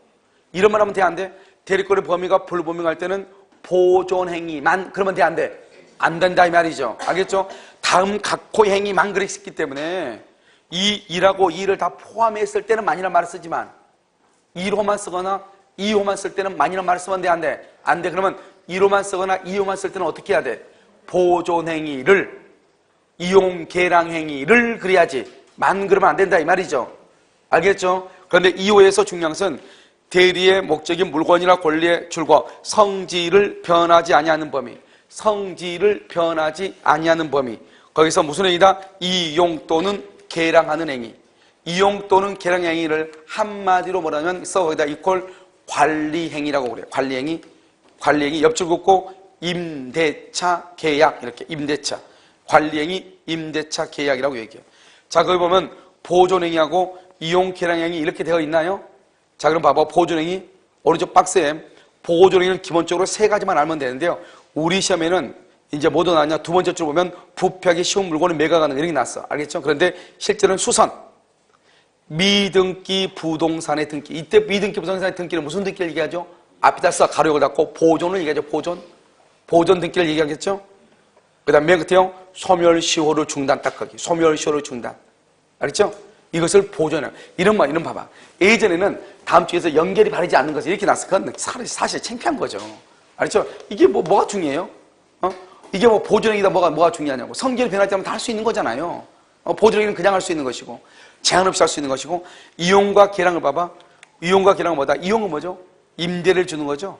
이런 말 하면 돼, 안 돼? 대리권의 범위가 불분명할 때는 보존행위만 그러면 돼, 안 돼? 안 된다 이 말이죠. 알겠죠? 다음 각호 행위만 그랬기 때문에 이 이라고 이를 다 포함했을 때는 만이라는 말을 쓰지만 1호만 쓰거나 2호만 쓸 때는 만이라는 말을 쓰면 돼, 안 돼? 안 돼. 그러면 1호만 쓰거나 2호만 쓸 때는 어떻게 해야 돼? 보존행위를, 이용계량행위를 그래야지. 만 그러면 안 된다 이 말이죠. 알겠죠? 그런데 2호에서 중요한 것은 대리의 목적인 물건이나 권리의 줄과 성질을 변하지 아니하는 범위, 성질을 변하지 아니하는 범위. 거기서 무슨 행위다? 이용 또는 계량하는 행위. 이용 또는 계량 행위를 한마디로 뭐라면 거기다 이퀄 관리행위라고 그래요. 관리행위. 관리행위 옆줄 긋고 임대차 계약 이렇게 임대차. 관리행위 임대차 계약이라고 얘기해요. 자, 거기 보면 보존행위하고 이용 계량행위 이렇게 되어 있나요? 자, 그럼 봐봐. 보존행위 오른쪽 박스에 보존행위는 기본적으로 세 가지만 알면 되는데요. 우리 시험에는 이제 뭐도 나왔냐? 두 번째 줄 보면 부패하기 쉬운 물건을 매각하는 이렇게 났어. 알겠죠? 그런데 실제로는 수선, 미등기 부동산의 등기. 이때 미등기 부동산의 등기는 무슨 등기를 얘기하죠? 앞에다 써 가로역을 닫고 보존을 얘기하죠. 보존 등기를 얘기하겠죠? 그 다음 맨 끝에요. 소멸시효를 중단 닦기. 소멸시효를 중단. 알겠죠? 이것을 보존해요. 이런 봐봐. 예전에는 다음 주에서 연결이 바르지 않는 것을 이렇게 놨어. 그건 사실 창피한 거죠. 알겠죠? 이게 뭐가 중요해요? 이게 보존행위다 뭐가 중요하냐고. 성질이 변할 때면 다 할 수 있는 거잖아요. 보존행위는 그냥 할 수 있는 것이고, 제한 없이 할 수 있는 것이고, 이용과 계량을 봐봐. 이용과 계량은 뭐다? 이용은 뭐죠? 임대를 주는 거죠.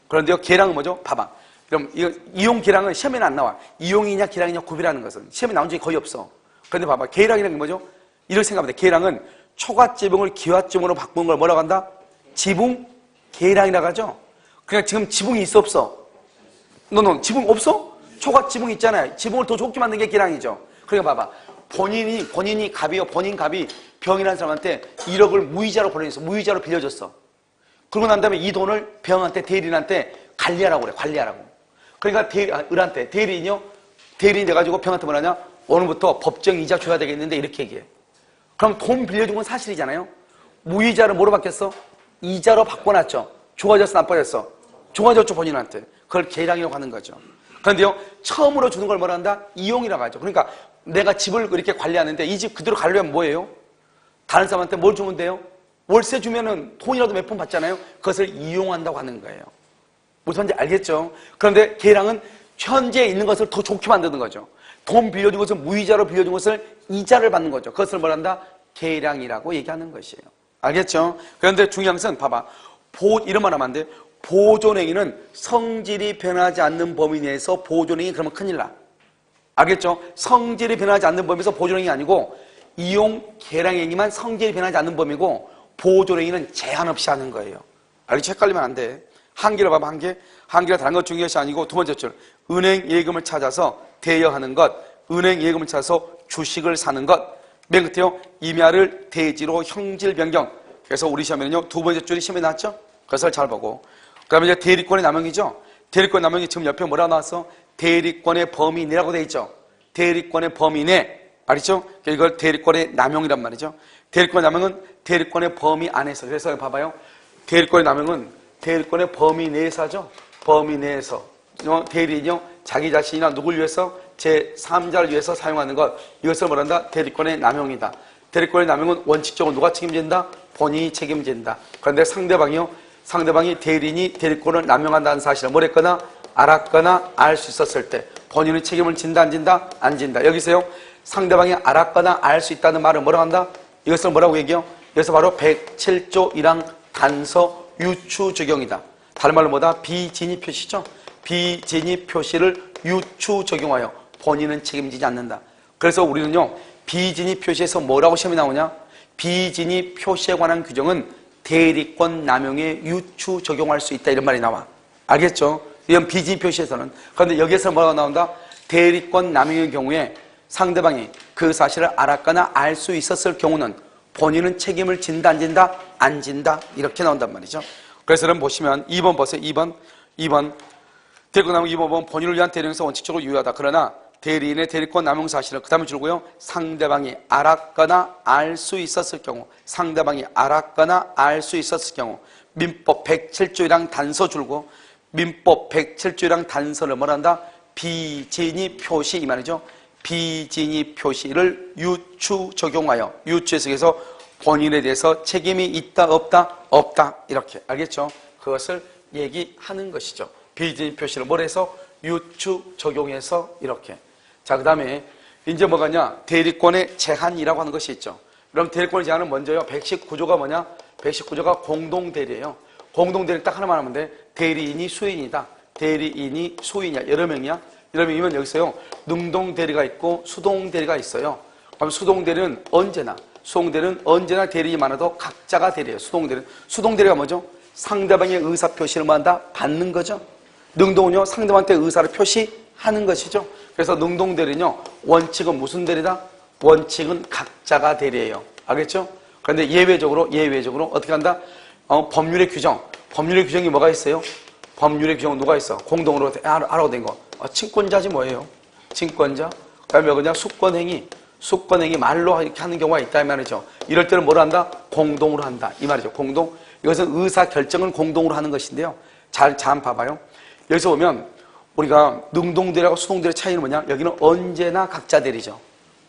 그런데요, 계량은 뭐죠? 봐봐. 그럼 이용 계량은 시험에는 안 나와. 이용이냐 계량이냐 구별하는 것은 시험에 나온 적이 거의 없어. 그런데 봐봐. 계량이라는 게 뭐죠? 이렇게 생각하면 돼. 계량은 초과지붕을 기와지붕으로 바꾸는 걸 뭐라고 한다? 지붕 계량이라고 하죠. 그냥 지금 지붕이 있어 없어? 너 지붕 없어? 초과지붕 있잖아요. 지붕을 더 좁게 만든 게 계량이죠. 그러니까 봐봐. 본인이 갑이요. 본인 갑이 병이라는 사람한테 1억을 무이자로 보내줬어. 무이자로 빌려줬어. 그러고 난 다음에 이 돈을 병한테, 대리인한테 관리하라고 그래. 관리하라고. 그러니까 을한테 대리인이 돼가지고 병한테 뭐라냐? 오늘부터 법정 이자 줘야 되겠는데 이렇게 얘기해. 그럼 돈 빌려준 건 사실이잖아요. 무이자를 뭐로 바뀌었어? 이자로 바꿔놨죠. 좋아졌어, 나빠졌어? 좋아졌죠, 본인한테. 그걸 계량이라고 하는 거죠. 그런데요, 처음으로 주는 걸 뭐라 한다? 이용이라고 하죠. 그러니까 내가 집을 이렇게 관리하는데 이 집 그대로 관리하면 뭐예요? 다른 사람한테 뭘 주면 돼요? 월세 주면은 돈이라도 몇 푼 받잖아요. 그것을 이용한다고 하는 거예요. 무슨 말인지 알겠죠? 그런데 계량은 현재 있는 것을 더 좋게 만드는 거죠. 돈 빌려준 것을 무이자로 빌려준 것을 이자를 받는 거죠. 그것을 뭐라 한다? 계량이라고 얘기하는 것이에요. 알겠죠? 그런데 중요한 것은 봐봐. 이런 말 하면 안 돼. 보존행위는 성질이 변하지 않는 범위 내에서 보존행위 그러면 큰일 나. 알겠죠? 성질이 변하지 않는 범위에서 보존행위 아니고 이용 계량행위만 성질이 변하지 않는 범위고 보존행위는 제한 없이 하는 거예요. 알겠죠? 헷갈리면 안 돼. 한계를 봐봐. 한계가 다른 것 중요시 아니고 두 번째 줄. 은행 예금을 찾아서 대여하는 것. 은행 예금을 찾아서 주식을 사는 것. 맨 끝에요. 임야를 대지로 형질 변경. 그래서 우리 시험에는요. 두 번째 줄이 시험에 나왔죠? 그것을 잘 보고. 그 다음에 이제 대리권의 남용이죠? 대리권 남용이 지금 옆에 뭐라고 나왔어? 대리권의 범위 내라고 돼 있죠? 대리권의 범위 내. 알겠죠? 이걸 대리권의 남용이란 말이죠. 대리권의 남용은 대리권의 범위 안에서. 그래서 봐봐요. 대리권의 남용은 대리권의 범위 내에서 하죠? 범위 내에서. 대리인요, 자기 자신이나 누굴 위해서 제3자를 위해서 사용하는 것. 이것을 뭐란다? 대리권의 남용이다. 대리권의 남용은 원칙적으로 누가 책임진다? 본인이 책임진다. 그런데 상대방이 대리인이 대리권을 남용한다는 사실을 뭐랬거나 알았거나 알 수 있었을 때 본인의 책임을 진다 안 진다? 안 진다. 여기서요. 상대방이 알았거나 알 수 있다는 말을 뭐라고 한다? 이것을 뭐라고 얘기해요? 여기서 바로 107조 1항 단서 유추 적용이다. 다른 말로 뭐다? 비진입 표시죠. 비진입 표시를 유추 적용하여 본인은 책임지지 않는다. 그래서 우리는요. 비진입 표시에서 뭐라고 시험이 나오냐? 비진입 표시에 관한 규정은 대리권 남용에 유추 적용할 수 있다. 이런 말이 나와. 알겠죠? 이건 비진입 표시에서는. 그런데 여기에서 뭐라고 나온다? 대리권 남용의 경우에 상대방이 그 사실을 알았거나 알 수 있었을 경우는 본인은 책임을 진다 안 진다? 안 진다. 이렇게 나온단 말이죠. 그래서 여러분 보시면 2번 보세요. 2번 대리권 남용 2번 보면 본인을 위한 대리행사 원칙적으로 유효하다. 그러나 대리인의 대리권 남용 사실은 그 다음에 줄고요. 상대방이 알았거나 알 수 있었을 경우 상대방이 알았거나 알 수 있었을 경우 민법 107조이랑 단서 줄고 민법 107조이랑 단서를 뭐란다? 비진이 표시 이 말이죠. 비진이 표시를 유추 적용하여 유추 해석에서 본인에 대해서 책임이 있다 없다? 없다 이렇게 알겠죠? 그것을 얘기하는 것이죠. 비진이 표시를 뭘 해서? 유추 적용해서 이렇게. 자, 그 다음에 이제 뭐가냐? 대리권의 제한이라고 하는 것이 있죠. 그럼 대리권의 제한은 먼저요. 119조가 뭐냐? 119조가 공동대리예요. 공동대리 딱 하나만 하면 돼. 대리인이 수인이다. 대리인이 수인이야. 여러 명이야. 여러 명이면 여기서요. 능동대리가 있고 수동대리가 있어요. 그럼 수동대리는 언제나 대리인이 많아도 각자가 대리예요. 수동대리가 뭐죠? 상대방의 의사표시를 뭐 한다? 받는 거죠. 능동은요. 상대방한테 의사를 표시하는 것이죠. 그래서 능동대리는요. 원칙은 무슨 대리다? 원칙은 각자가 대리예요. 알겠죠? 그런데 예외적으로 어떻게 한다? 법률의 규정이 뭐가 있어요? 법률의 규정은 누가 있어? 공동으로 알아도 된 거. 친권자지 뭐예요? 친권자. 그다음에 그냥 수권행위 말로 이렇게 하는 경우가 있다 이 말이죠. 이럴 때는 뭘 한다? 공동으로 한다 이 말이죠. 공동. 이것은 의사 결정을 공동으로 하는 것인데요. 잘 봐봐요. 여기서 보면 우리가 능동대리하고 수동대리 차이는 뭐냐? 여기는 언제나 각자 대리죠.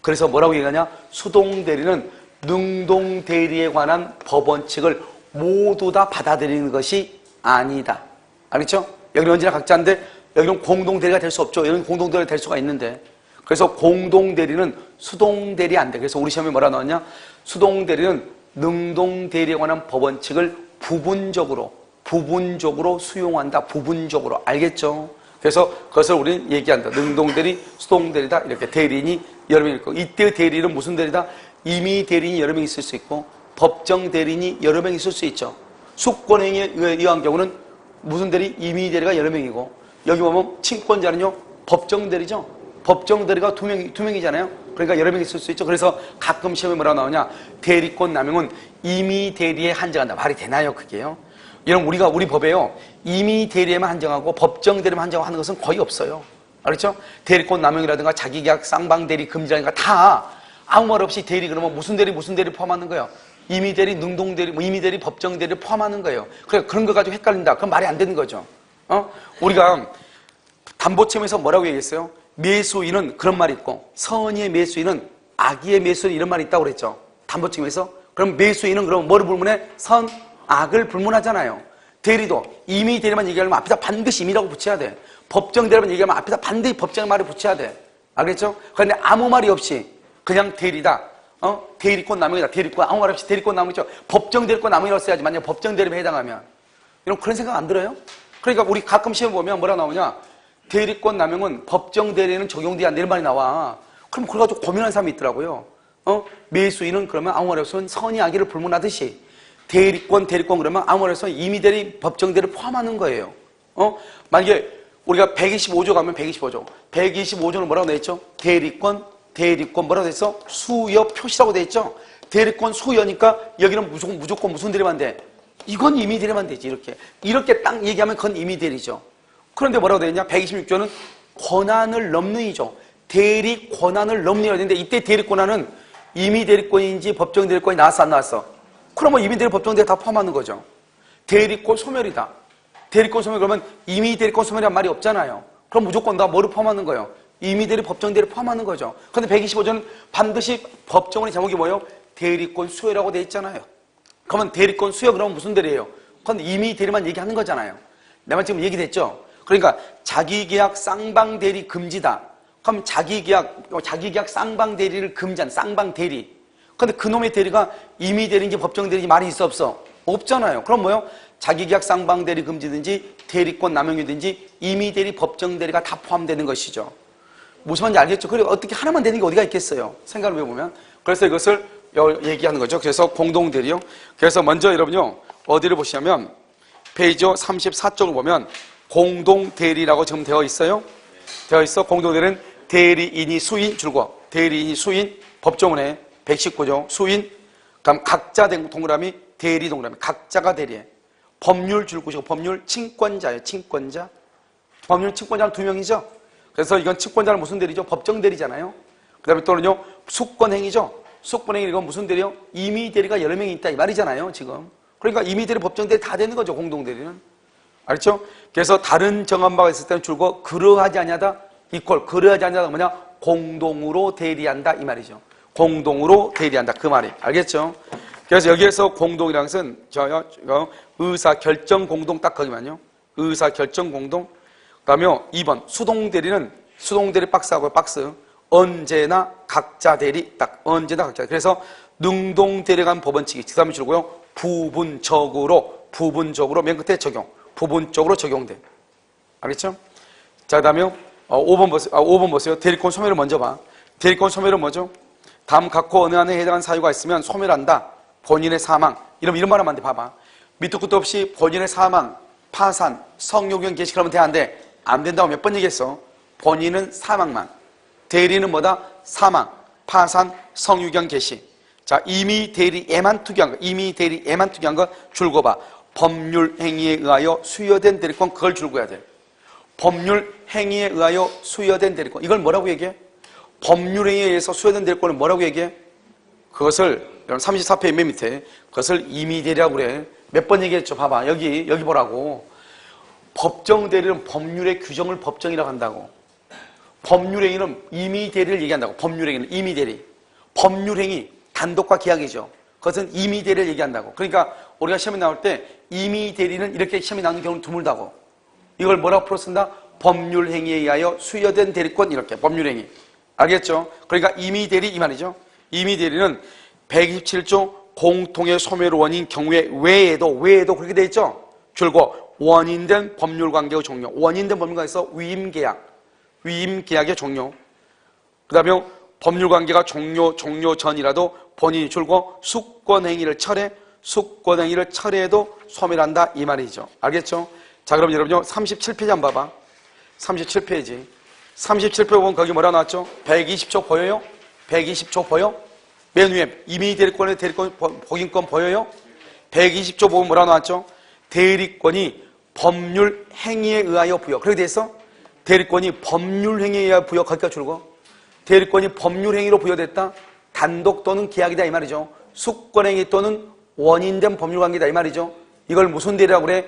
그래서 뭐라고 얘기하냐? 수동대리는 능동대리에 관한 법원칙을 모두 다 받아들이는 것이 아니다. 알겠죠? 여기는 언제나 각자인데 여기는 공동대리가 될 수 없죠. 여기는 공동대리가 될 수가 있는데 그래서 공동대리는 수동대리 안 돼. 그래서 우리 시험에 뭐라 나왔냐? 수동대리는 능동대리에 관한 법원칙을 부분적으로 수용한다. 부분적으로. 알겠죠? 그래서 그것을 우리는 얘기한다. 능동대리, 수동대리다. 이렇게 대리인이 여러 명 있고 이때의 대리인은 무슨 대리다? 임의 대리인이 여러 명 있을 수 있고 법정 대리인이 여러 명 있을 수 있죠. 수권행위에 의한 경우는 무슨 대리? 임의 대리가 여러 명이고 여기 보면 친권자는요. 법정 대리죠. 법정 대리가 두 명이잖아요. 그러니까 여러 명 있을 수 있죠. 그래서 가끔 시험에 뭐라고 나오냐? 대리권 남용은 임의 대리에 한정한다. 말이 되나요? 그게요? 이런 우리 법에요. 임의 대리에만 한정하고 법정 대리에만 한정하는 것은 거의 없어요. 알겠죠? 대리권 남용이라든가 자기계약 쌍방 대리 금지라든가 다 아무 말 없이 대리 그러면 무슨 대리 포함하는 거예요? 임의 대리, 능동 대리, 임의 대리, 법정 대리를 포함하는 거예요. 그래 그런 거 가지고 헷갈린다. 그럼 말이 안 되는 거죠. 우리가 담보체험에서 뭐라고 얘기했어요? 매수인은 그런 말이 있고 선의의 매수인은 악의의 매수인 이런 말이 있다고 그랬죠. 담보체험에서. 그럼 매수인은 그럼 뭐를 불문해? 악을 불문하잖아요. 대리도 임의 대리만 얘기하려면 앞에다 반드시 임의라고 붙여야 돼. 법정 대리만 얘기하면 앞에다 반드시 법정의 말을 붙여야 돼. 알겠죠? 그런데 아무 말이 없이 그냥 대리다. 대리권 남용이다. 대리권 아무 말 없이 대리권 남용이죠. 법정 대리권 남용이라고 써야지. 만약 법정 대리에 해당하면. 이런 그런 생각 안 들어요? 그러니까 우리 가끔 시험 보면 뭐라 나오냐? 대리권 남용은 법정 대리에는 적용돼야 안 되는 말이 나와. 그럼 그걸 가지고 고민하는 사람이 있더라고요. 매수인은 그러면 아무 말 없으면 선의 악의를 불문하듯이 대리권 그러면 아무 말 없으면 임의 대리, 법정 대리를 포함하는 거예요. 만약에 우리가 125조 가면 125조는 뭐라고 돼 있죠? 대리권 뭐라고 돼 있어? 수여 표시라고 돼 있죠? 대리권 수여니까 여기는 무조건 무슨 대리만 돼? 이건 임의 대리만 되지. 이렇게 딱 얘기하면 그건 임의 대리죠. 그런데 뭐라고 돼 있냐? 126조는 권한을 넘는 이죠. 대리 권한을 넘는 이라고 되는데 이때 대리 권한은 임의 대리권인지 법정 대리권이 나왔어 안 나왔어? 그러면 임의 대리 법정 대리 다 포함하는 거죠. 대리권 소멸이다. 대리권 소멸 그러면 임의 대리권 소멸이란 말이 없잖아요. 그럼 무조건 다 뭐를 포함하는 거예요? 임의 대리 법정 대리 포함하는 거죠. 그런데 125조는 반드시 법정원의 제목이 뭐예요? 대리권 수여라고 돼 있잖아요. 그러면 대리권 수여 그러면 무슨 대리예요? 그건 임의 대리만 얘기하는 거잖아요. 내 말 지금 얘기됐죠? 그러니까 자기계약 쌍방 대리 금지다. 그럼 자기계약 쌍방 대리를 금지한 쌍방 대리. 근데 그놈의 대리가 임의 대리인지 법정 대리인지 말이 있어 없어? 없잖아요. 그럼 뭐요? 자기계약 쌍방 대리 금지든지 대리권 남용이든지 임의 대리 법정 대리가 다 포함되는 것이죠. 무슨 말인지 알겠죠? 그리고 어떻게 하나만 되는 게 어디가 있겠어요? 생각을 해보면. 그래서 이것을 얘기하는 거죠. 그래서 공동 대리요. 그래서 먼저 여러분요. 어디를 보시냐면 페이지 34쪽을 보면 공동 대리라고 지금 되어 있어요. 되어 있어. 공동 대리는 대리인이 수인 줄거. 대리인이 수인 법조문에 119조 수인 그다음 각자 동그라미 대리 동그라미 각자가 대리해. 법률 줄구시고 법률 친권자예요. 친권자. 법률 친권자는 두 명이죠. 그래서 이건 친권자는 무슨 대리죠? 법정 대리잖아요. 그 다음에 또는요 수권행위죠. 수권행위 이건 무슨 대리요? 임의 대리가 여러 명이 있다 이 말이잖아요. 지금 그러니까 임의대리 법정대리 다 되는 거죠. 공동대리는. 알겠죠? 그래서 다른 정한 바가 있을 때는 줄고 그러하지 아니하다 이꼴 그러하지 아니하다 뭐냐? 공동으로 대리한다 이 말이죠. 공동으로 대리한다 그 말이. 알겠죠? 그래서 여기에서 공동이라는 것은 의사결정 공동 딱 거기만요. 의사결정 공동. 그다음에 2번 수동대리는 수동대리 박스하고 박스. 언제나 각자 대리 딱 언제나 각자. 그래서 능동대리관 법원칙이 그 다음에 줄고요. 부분적으로 맨 끝에 적용. 부분적으로 적용돼. 알겠죠? 자, 그 다음에 5번 보세요. 대리권 소멸을 먼저 봐. 대리권 소멸은 뭐죠? 다음 각호 어느 안에 해당하는 사유가 있으면 소멸한다. 본인의 사망. 이런 말 하면 안 돼. 봐봐. 밑도 끝도 없이 본인의 사망, 파산, 성욕연 개시하면 돼. 안 돼? 안 된다고 몇 번 얘기했어. 본인은 사망만. 대리는 뭐다? 사망, 파산, 성유경 개시. 자, 이미 대리에만 투기한 것, 이미 대리에만 투기한 것 줄거 봐. 법률 행위에 의하여 수여된 대리권 그걸 줄거야 돼. 법률 행위에 의하여 수여된 대리권. 이걸 뭐라고 얘기해? 법률 행위에 의해서 수여된 대리권을 뭐라고 얘기해? 그것을 34페이지 맨 밑에 그것을 임의 대리라고 그래. 몇 번 얘기했죠? 봐봐. 여기 보라고. 법정 대리는 법률의 규정을 법정이라고 한다고. 법률 행위는 임의 대리를 얘기한다고. 법률 행위는 임의 대리. 법률 행위 단독과 계약이죠. 그것은 임의 대리를 얘기한다고. 그러니까 우리가 시험에 나올 때 임의 대리는 이렇게 시험에 나오는 경우는 드물다고. 이걸 뭐라고 풀어 쓴다? 법률 행위에 의하여 수여된 대리권 이렇게 법률 행위. 알겠죠? 그러니까 임의 대리 이 말이죠. 임의 대리는 127조 공통의 소멸 원인 경우에 외에도 그렇게 돼 있죠. 줄고 원인된 법률 관계의 종료. 원인된 법률 관계에서 위임 계약의 종료. 그 다음에 법률 관계가 종료 전이라도 본인이 줄고 수권 행위를 철회해도 소멸한다 이 말이죠. 알겠죠? 자, 그럼 여러분요 37페이지 한번 봐봐. 37페이지. 37페이지 보면 거기 뭐라 나왔죠? 120조 보여요? 120조 보여? 맨 위에 임의 대리권 복인권 보여요? 120조 보면 뭐라 나왔죠? 대리권이 법률 행위에 의하여 부여. 그렇게 돼 있어? 대리권이 법률 행위에 의하여 부여. 거기까지 줄고 대리권이 법률 행위로 부여됐다. 단독 또는 계약이다 이 말이죠. 수권행위 또는 원인된 법률관계다 이 말이죠. 이걸 무슨 대리라고 그래?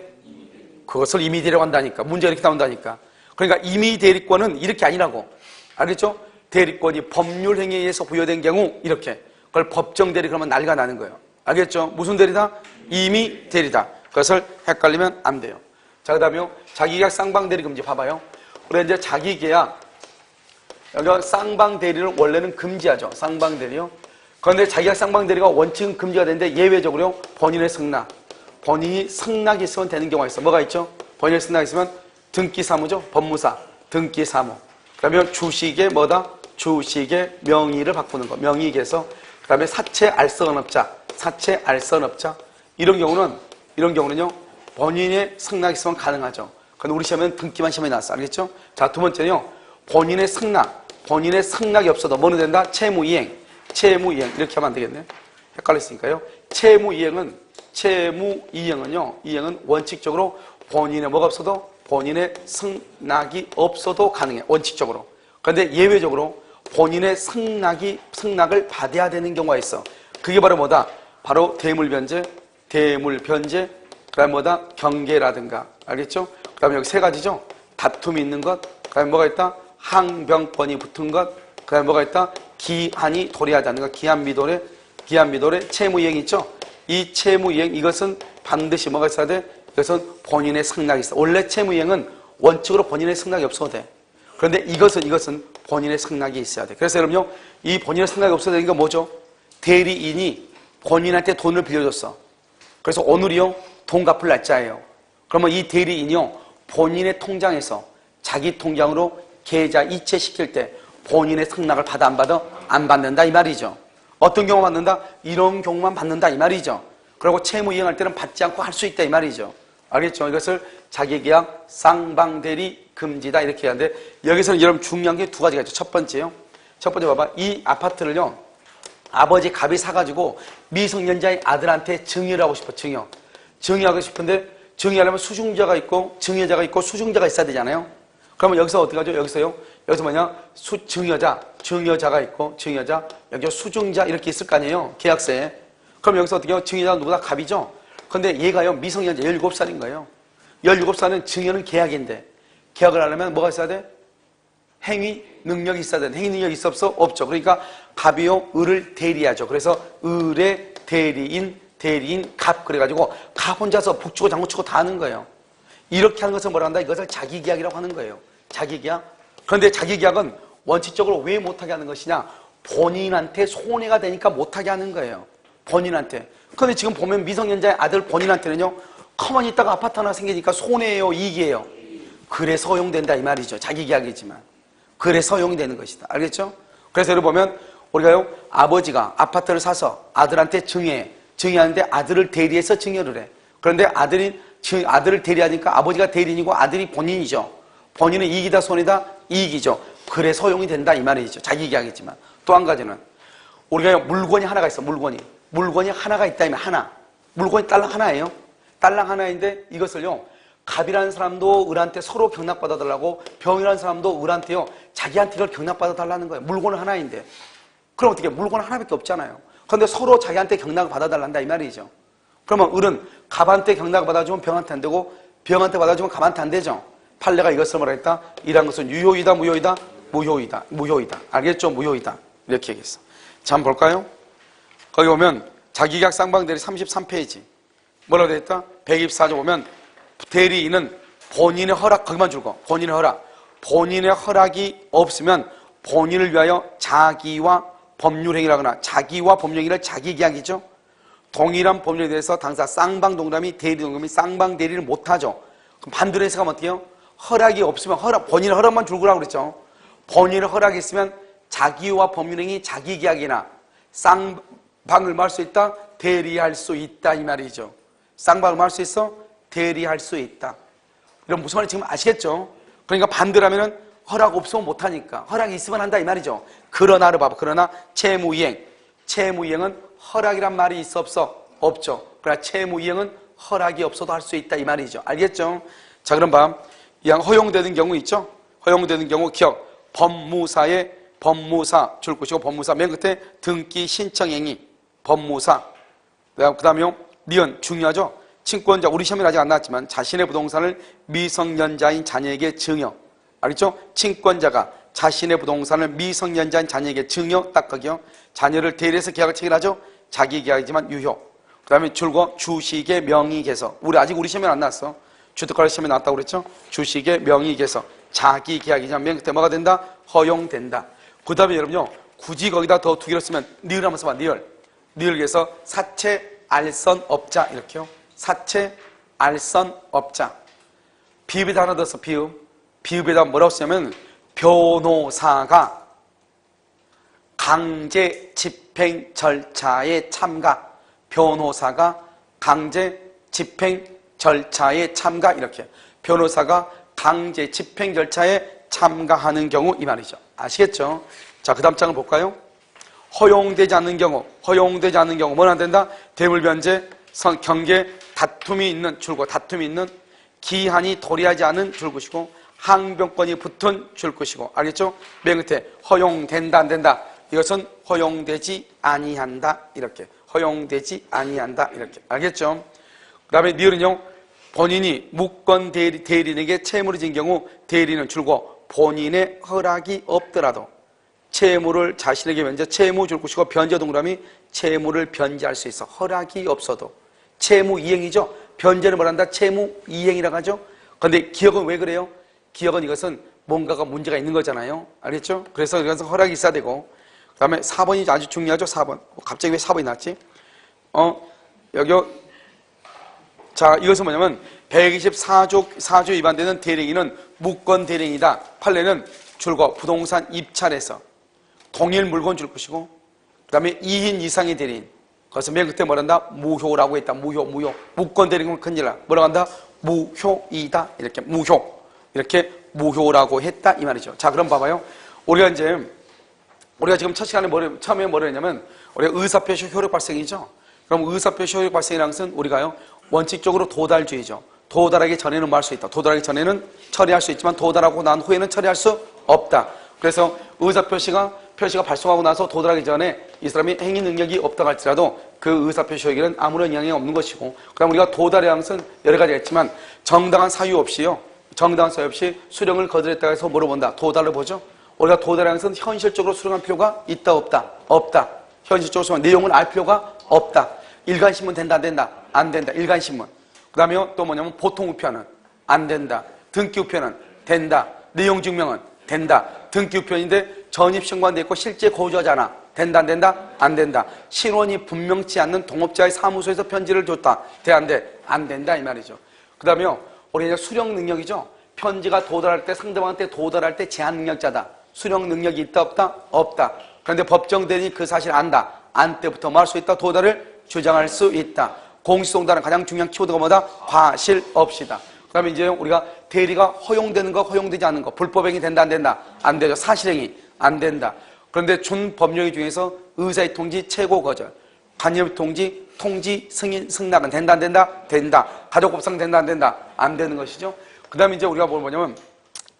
그것을 임의 대리라고 한다니까. 문제가 이렇게 나온다니까. 그러니까 임의 대리권은 이렇게 아니라고. 알겠죠? 대리권이 법률 행위에 의해서 부여된 경우 이렇게. 그걸 법정 대리 그러면 난리가 나는 거예요. 알겠죠? 무슨 대리다? 임의 대리다. 그것을 헷갈리면 안 돼요. 자, 그 다음에 자기계약 쌍방대리 금지 봐봐요. 우리 이제 자기계약 여기가 쌍방대리를 원래는 금지하죠. 쌍방대리요. 그런데 자기가 쌍방대리가 원칙은 금지가 되는데 예외적으로 본인이 승낙이 있으면 되는 경우가 있어. 뭐가 있죠? 본인의 승낙이 있으면 등기사무죠. 법무사, 등기사무. 그 다음에 주식의 뭐다? 주식의 명의를 바꾸는 거. 명의계서. 그 다음에 사채 알선업자. 이런 경우는요, 본인의 승낙이 있으면 가능하죠. 근데 우리 시험에는 등기만 시험에 나왔어. 알겠죠? 자, 두 번째는요, 본인의 승낙이 없어도 뭐는 된다? 채무이행. 이렇게 하면 안 되겠네. 헷갈렸으니까요. 이행은 원칙적으로 본인의 뭐가 없어도 본인의 승낙이 없어도 가능해. 원칙적으로. 그런데 예외적으로 본인의 승낙을 받아야 되는 경우가 있어. 그게 바로 뭐다? 바로 대물변제, 그 다음에 뭐다? 경계라든가. 알겠죠? 그 다음에 여기 세 가지죠? 다툼이 있는 것, 그 다음에 뭐가 있다? 항변권이 붙은 것, 그 다음에 뭐가 있다? 기한이 도래하지 않는 것, 기한미도래, 채무이행 있죠? 이 채무이행, 이것은 반드시 뭐가 있어야 돼? 이것은 본인의 승낙이 있어. 원래 채무이행은 원칙으로 본인의 승낙이 없어도 돼. 그런데 이것은 본인의 승낙이 있어야 돼. 그래서 여러분요, 이 본인의 승낙이 없어야 되는 게 뭐죠? 대리인이 본인한테 돈을 빌려줬어. 그래서 오늘이요, 돈 갚을 날짜예요. 그러면 이 대리인이요, 본인의 통장에서 자기 통장으로 계좌 이체시킬 때 본인의 승낙을 받아 안 받아? 안 받는다 이 말이죠. 어떤 경우 받는다? 이런 경우만 받는다 이 말이죠. 그리고 채무 이행할 때는 받지 않고 할 수 있다 이 말이죠. 알겠죠? 이것을 자기계약 쌍방대리 금지다 이렇게 하는데 여기서는 여러분 중요한 게 두 가지가 있죠. 첫 번째 봐봐. 이 아파트를요, 아버지 갑이 사가지고 미성년자의 아들한테 증여를 하고 싶어. 증여하고 싶은데 증여하려면 수중자가 있고 증여자가 있고 수중자가 있어야 되잖아요. 그러면 여기서 어떻게 하죠? 여기서 뭐냐? 증여자가 있고 여기 수중자 이렇게 있을 거 아니에요? 계약서에. 그럼 여기서 어떻게 해요? 증여자가 누구다? 갑이죠? 근데 얘가요, 미성년자 17살인 거예요. 17살은 증여는 계약인데, 계약을 하려면 뭐가 있어야 돼? 행위 능력이 있어야 돼. 행위 능력이 있어 없어? 없죠. 그러니까 갑이요, 을을 대리하죠. 그래서 을의 대리인 갑. 그래가지고 갑 혼자서 북치고 장구치고 다 하는 거예요. 이렇게 하는 것을 뭐라 한다? 이것을 자기계약이라고 하는 거예요. 자기계약. 그런데 자기계약은 원칙적으로 왜 못하게 하는 것이냐? 본인한테 손해가 되니까 못하게 하는 거예요. 본인한테. 그런데 지금 보면 미성년자의 아들 본인한테는요, 가만히 있다가 아파트 하나 생기니까 손해예요, 이익이에요? 그래서 허용된다 이 말이죠. 자기계약이지만. 그래서 허용이 되는 것이다. 알겠죠? 그래서 여러분 보면 우리가요, 아버지가 아파트를 사서 아들한테 증여하는데 아들을 대리해서 증여를 해. 그런데 아들을 대리하니까 아버지가 대리인이고 아들이 본인이죠. 본인은 이익이다 손해다? 이익이죠. 그래서 허용이 된다 이 말이죠. 자기계약이지만. 또 한 가지는 우리가 물건이 하나가 있어. 물건이 하나가 있다면 하나. 물건이 딸랑 하나예요. 딸랑 하나인데 이것을요, 갑이라는 사람도 을한테 서로 경락받아 달라고, 병이라는 사람도 을한테요, 자기한테 이걸 경락받아 달라는 거예요. 물건은 하나인데. 그럼 어떻게? 물건은 하나밖에 없잖아요. 그런데 서로 자기한테 경락을 받아 달란다 이 말이죠. 그러면 을은 갑한테 경락을 받아주면 병한테 안 되고, 병한테 받아주면 갑한테 안 되죠. 판례가 이것을 뭐라 했다? 이란 것은 유효이다 무효이다? 무효이다. 알겠죠? 무효이다. 이렇게 얘기했어. 자, 한번 볼까요? 거기 보면 자기계약 쌍방대리 33페이지 뭐라고 되어 있다? 124조 보면 대리인은 본인의 허락, 거기만 줄거 본인의 허락이 없으면 본인을 위하여 자기와 법률행위라거나, 자기와 법률행위를 자기계약이죠. 동일한 법률에 대해서 당사 쌍방동감이 대리동감이 쌍방대리를 못하죠. 그럼 반대로 해석하면 어떻게 해요? 허락이 없으면 본인의 허락만 줄거라고 그랬죠. 본인의 허락이 있으면 자기와 법률행위 자기계약이나 쌍방을 말 수 있다? 대리할 수 있다 이 말이죠. 쌍방을 말 수 있어? 대리할 수 있다. 이런 무슨 말인지 지금 아시겠죠? 그러니까 반대라면은 허락 없으면 못하니까, 허락이 있으면 한다 이 말이죠. 그러나를 봐봐. 그러나 채무이행은 허락이란 말이 있어 없어? 없죠. 그러나 채무이행은 허락이 없어도 할 수 있다 이 말이죠. 알겠죠? 자, 그럼 봐. 이왕 허용되는 경우 있죠? 허용되는 경우 기억. 법무사 줄 것이고, 법무사 맨 끝에 등기 신청행위 법무사. 그 다음에요, 니은 중요하죠? 친권자, 우리 시험에 아직 안 나왔지만 자신의 부동산을 미성년자인 자녀에게 증여. 알겠죠? 친권자가 자신의 부동산을 미성년자인 자녀에게 증여, 딱 거기요. 자녀를 대리해서 계약을 체결하죠? 자기계약이지만 유효. 그 다음에 줄거 주식의 명의개서. 아직 우리 시험에 안 나왔어. 주택관리 시험에 나왔다고 그랬죠? 주식의 명의개서. 자기계약이지만 맨 끝에 뭐가 된다? 허용된다. 그 다음에 여러분요, 굳이 거기다 더 두 개를 쓰면 니을 한번 써봐. 니을에서 사채 알선업자 이렇게요. 사채 알선업자. 비읍에다 하나 더 써. 비읍에다 뭐라고 쓰냐면 변호사가 강제 집행 절차에 참가. 변호사가 강제 집행 절차에 참가. 이렇게 변호사가 강제 집행 절차에 참가하는 경우 이 말이죠. 아시겠죠? 자, 그 다음 장을 볼까요? 허용되지 않는 경우 뭐는 안 된다? 대물변제, 경계, 다툼이 있는 기한이 도래하지 않은 줄것이고, 항변권이 붙은 줄것이고, 알겠죠? 맨 끝에 허용된다 안 된다? 이것은 허용되지 아니한다 이렇게. 허용되지 아니한다 이렇게. 알겠죠? 그 다음에 니은은요, 본인이 무권 대리인에게 채무를 진 경우 대리는 줄고 본인의 허락이 없더라도 채무를 자신에게 면제, 채무 줄 것이고, 변제 동그라미 채무를 변제할 수 있어. 허락이 없어도. 채무 이행이죠. 변제는 뭐란다? 채무 이행이라고 하죠. 그런데 기억은 왜 그래요? 기억은 이것은 뭔가가 문제가 있는 거잖아요. 알겠죠? 그래서 이것은 허락이 있어야 되고, 그 다음에 4번이 아주 중요하죠. 4번. 갑자기 왜 4번이 났지? 여기요. 자, 이것은 뭐냐면 124조 위반되는 대리인은 무권 대리인이다. 판례는 줄거 부동산 입찰에서 동일 물건 줄 것이고, 그 다음에 2인 이상의 대리인. 그래서 맨 끝에 뭐란다? 무효라고 했다. 무효. 무권 대리인은 큰일 나. 뭐라고 한다? 무효이다. 이렇게 무효. 이렇게 무효라고 했다. 이 말이죠. 자, 그럼 봐봐요. 우리가 지금 첫 시간에 처음에 뭐를 했냐면, 우리가 의사표시 효력 발생이죠. 그럼 의사표시 효력 발생이라는 것은 우리가요, 원칙적으로 도달주의죠. 도달하기 전에는 뭐 할 수 있다. 도달하기 전에는 처리할 수 있지만 도달하고 난 후에는 처리할 수 없다. 그래서 의사표시가 표시가 발송하고 나서 도달하기 전에 이 사람이 행위 능력이 없다고 할지라도 그 의사표시에게는 아무런 영향이 없는 것이고, 그다음 우리가 도달의 양은 여러 가지가 있지만 정당한 사유 없이요, 정당한 사유 없이 수령을 거절했다고 해서 물어본다. 도달을 보죠. 우리가 도달의 양은 현실적으로 수령할 필요가 있다 없다? 없다. 현실적으로 수령 내용을 알 필요가 없다. 일간신문 된다 안 된다? 안 된다. 일간신문. 그 다음에 또 뭐냐면 보통우편은 안 된다. 등기우편은 된다. 내용증명은 된다. 등기우편인데 전입신고가 돼 있고 실제 거주하잖아. 된다 안 된다? 안 된다. 신원이 분명치 않는 동업자의 사무소에서 편지를 줬다. 돼 안 돼? 안 된다 이 말이죠. 그 다음에 우리 이제 수령 능력이죠. 편지가 도달할 때, 상대방한테 도달할 때 제한 능력자다. 수령 능력이 있다 없다? 없다. 그런데 법정대리인이 그 사실을 안다. 안 때부터 말할 수 있다. 도달을 주장할 수 있다. 공시송달은 가장 중요한 키워드가 뭐다? 과실 없이다. 그 다음에 이제 우리가 대리가 허용되는 거, 허용되지 않는 거, 불법행위 된다 안 된다? 안 되죠. 사실행위 안 된다. 그런데 준법령위 중에서 의사의 통지, 최고 거절, 간접의 통지, 통지, 승인, 승낙은 된다 안 된다? 된다. 가족법상 된다 안 된다? 안 되는 것이죠. 그 다음에 이제 우리가 뭘 보냐면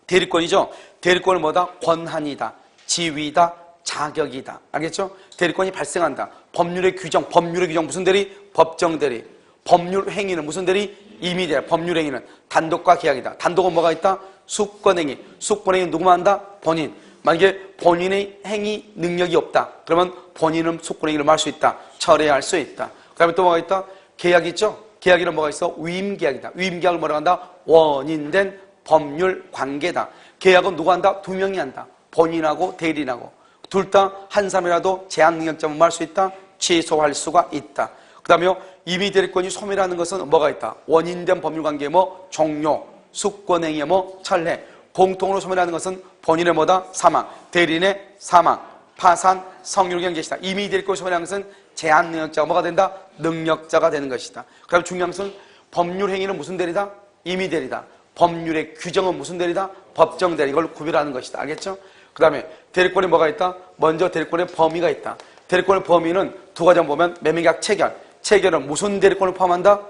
대리권이죠. 대리권은 뭐다? 권한이다, 지위다, 자격이다. 알겠죠? 대리권이 발생한다. 법률의 규정, 법률의 규정 무슨 대리? 법정 대리. 법률 행위는 무슨 대리? 임의 대리. 법률 행위는 단독과 계약이다. 단독은 뭐가 있다? 수권행위. 수권행위 누구만 한다? 본인. 만약에 본인의 행위 능력이 없다. 그러면 본인은 수권행위를 할 수 있다. 철회할 수 있다. 그 다음에 또 뭐가 있다? 계약이 있죠? 계약에는 뭐가 있어? 위임계약이다. 위임계약을 뭐라고 한다? 원인된 법률 관계다. 계약은 누가 한다? 두 명이 한다. 본인하고 대리인하고. 둘 다 한 사람이라도 제한 능력자만 할 수 있다. 취소할 수가 있다. 그 다음에 임의 대리권이 소멸하는 것은 뭐가 있다? 원인된 법률관계의 뭐 종료, 수권행위의 뭐 철회. 공통으로 소멸하는 것은 본인의 뭐다? 사망, 대리인의 사망, 파산, 성률경 계시다. 임의 대리권이 소멸하는 것은 제한 능력자가 뭐가 된다? 능력자가 되는 것이다. 그 다음에 중요한 것은 법률 행위는 무슨 대리다? 임의 대리다. 법률의 규정은 무슨 대리다? 법정 대리. 이걸 구별하는 것이다. 알겠죠? 그 다음에 대리권에 뭐가 있다? 먼저 대리권의 범위가 있다. 대리권의 범위는 두 가지 보면 매매계약 체결. 체결은 무슨 대리권을 포함한다?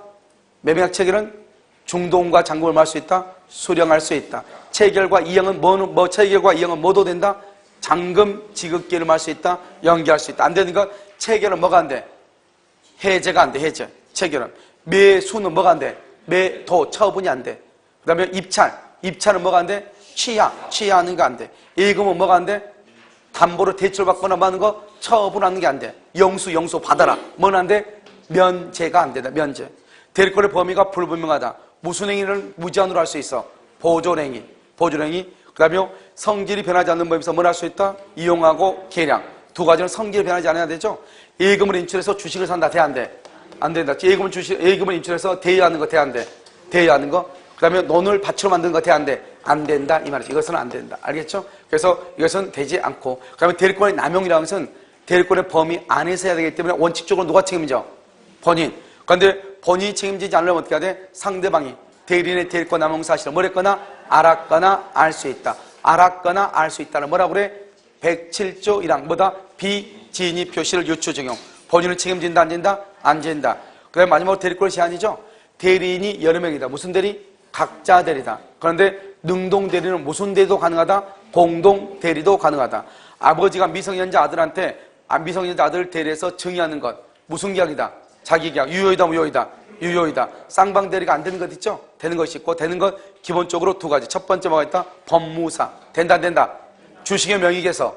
매매계약 체결은 중도금과 잔금을 말 수 있다. 수령할 수 있다. 체결과 이행은 체결과 이행은 뭐도 된다? 잔금 지급기를 말 수 있다. 연기할 수 있다. 안 되니까 체결은 뭐가 안 돼? 해제가 안 돼. 해제. 체결은 매수는 뭐가 안 돼? 매도 처분이 안 돼. 그 다음에 입찰은 뭐가 안 돼? 취하는 거 안 돼. 예금은 뭐가 안 돼? 담보로 대출 받거나 뭐 하는 거 처분하는 게 안 돼. 영수 받아라. 뭐는 안 돼? 면제가 안 된다. 면제. 대리권의 범위가 불분명하다. 무슨 행위를 무제한으로 할 수 있어? 보존행위. 그 다음에 성질이 변하지 않는 법에서 뭘 할 수 있다? 이용하고 계량. 두 가지는 성질이 변하지 않아야 되죠. 예금을 인출해서 주식을 산다. 돼 안 돼? 안 된다. 예금을 인출해서 대여하는 거 돼 안 돼? 대여하는 거. 그 다음에 논을 밭으로 만드는 거 돼 안 돼? 안 된다 이 말이죠. 이것은 안 된다. 알겠죠? 그래서 이것은 되지 않고, 그 다음에 대리권의 남용이라는 것은 대리권의 범위 안에서 해야 되기 때문에 원칙적으로 누가 책임져? 본인. 그런데 본인이 책임지지 않으려면 어떻게 해야 돼? 상대방이 대리인의 대리권 남용 사실을 뭘 했거나 알았거나 알 수 있다. 알았거나 알 수 있다는 뭐라고 그래? 107조 1항 뭐다? 비진입 표시를 유추 적용. 본인을 책임진다 안 진다? 안 진다. 그 다음에 마지막으로 대리권 제한이죠. 대리인이 여러 명이다. 무슨 대리? 각자 대리다. 그런데 능동 대리는 무슨 대리도 가능하다? 공동 대리도 가능하다. 아버지가 미성년자 아들한테 미성년자 아들을 대리해서 증여하는 것 무슨 계약이다? 자기 계약. 유효이다 무효이다? 유효이다. 쌍방 대리가 안 되는 것 있죠? 되는 것이 있고, 되는 것 기본적으로 두 가지. 첫 번째 뭐가 있다? 법무사. 된다 안 된다? 주식의 명의계서.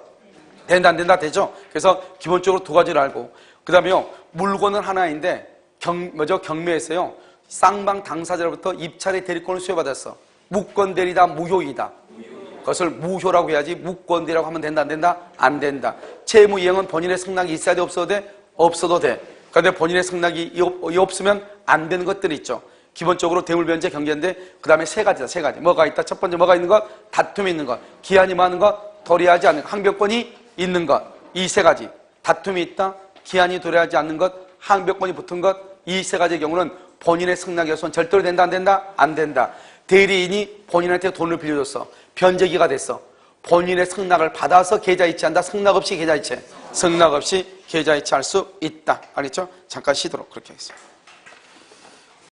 된다 안 된다? 되죠? 그래서 기본적으로 두 가지를 알고, 그 다음에요 물건은 하나인데 경매에서요 쌍방 당사자로부터 입찰의 대리권을 수여받았어. 무권 대리다 무효이다. 그것을 무효라고 해야지 무권 대리라고 하면 된다 안 된다? 안 된다. 채무 이행은 본인의 승낙이 있어야 돼 없어도 돼? 없어도 돼. 그런데 본인의 승낙이 없으면 안 되는 것들이 있죠. 기본적으로 대물변제 경계인데 그 다음에 세 가지다. 세 가지. 뭐가 있다? 첫 번째 뭐가 있는 것? 다툼이 있는 것. 기한이 많은 것. 도래하지 않는 것. 항변권이 있는 것. 이 세 가지. 다툼이 있다. 기한이 도래하지 않는 것. 항변권이 붙은 것. 이 세 가지의 경우는 본인의 승낙이어서는 절대로 된다 안 된다? 안 된다. 대리인이 본인한테 돈을 빌려줬어. 변제기가 됐어. 본인의 승낙을 받아서 계좌이체한다. 승낙 없이 계좌이체. 승낙 없이 계좌이체할 수 있다. 알겠죠? 잠깐 쉬도록 그렇게 하겠습니다.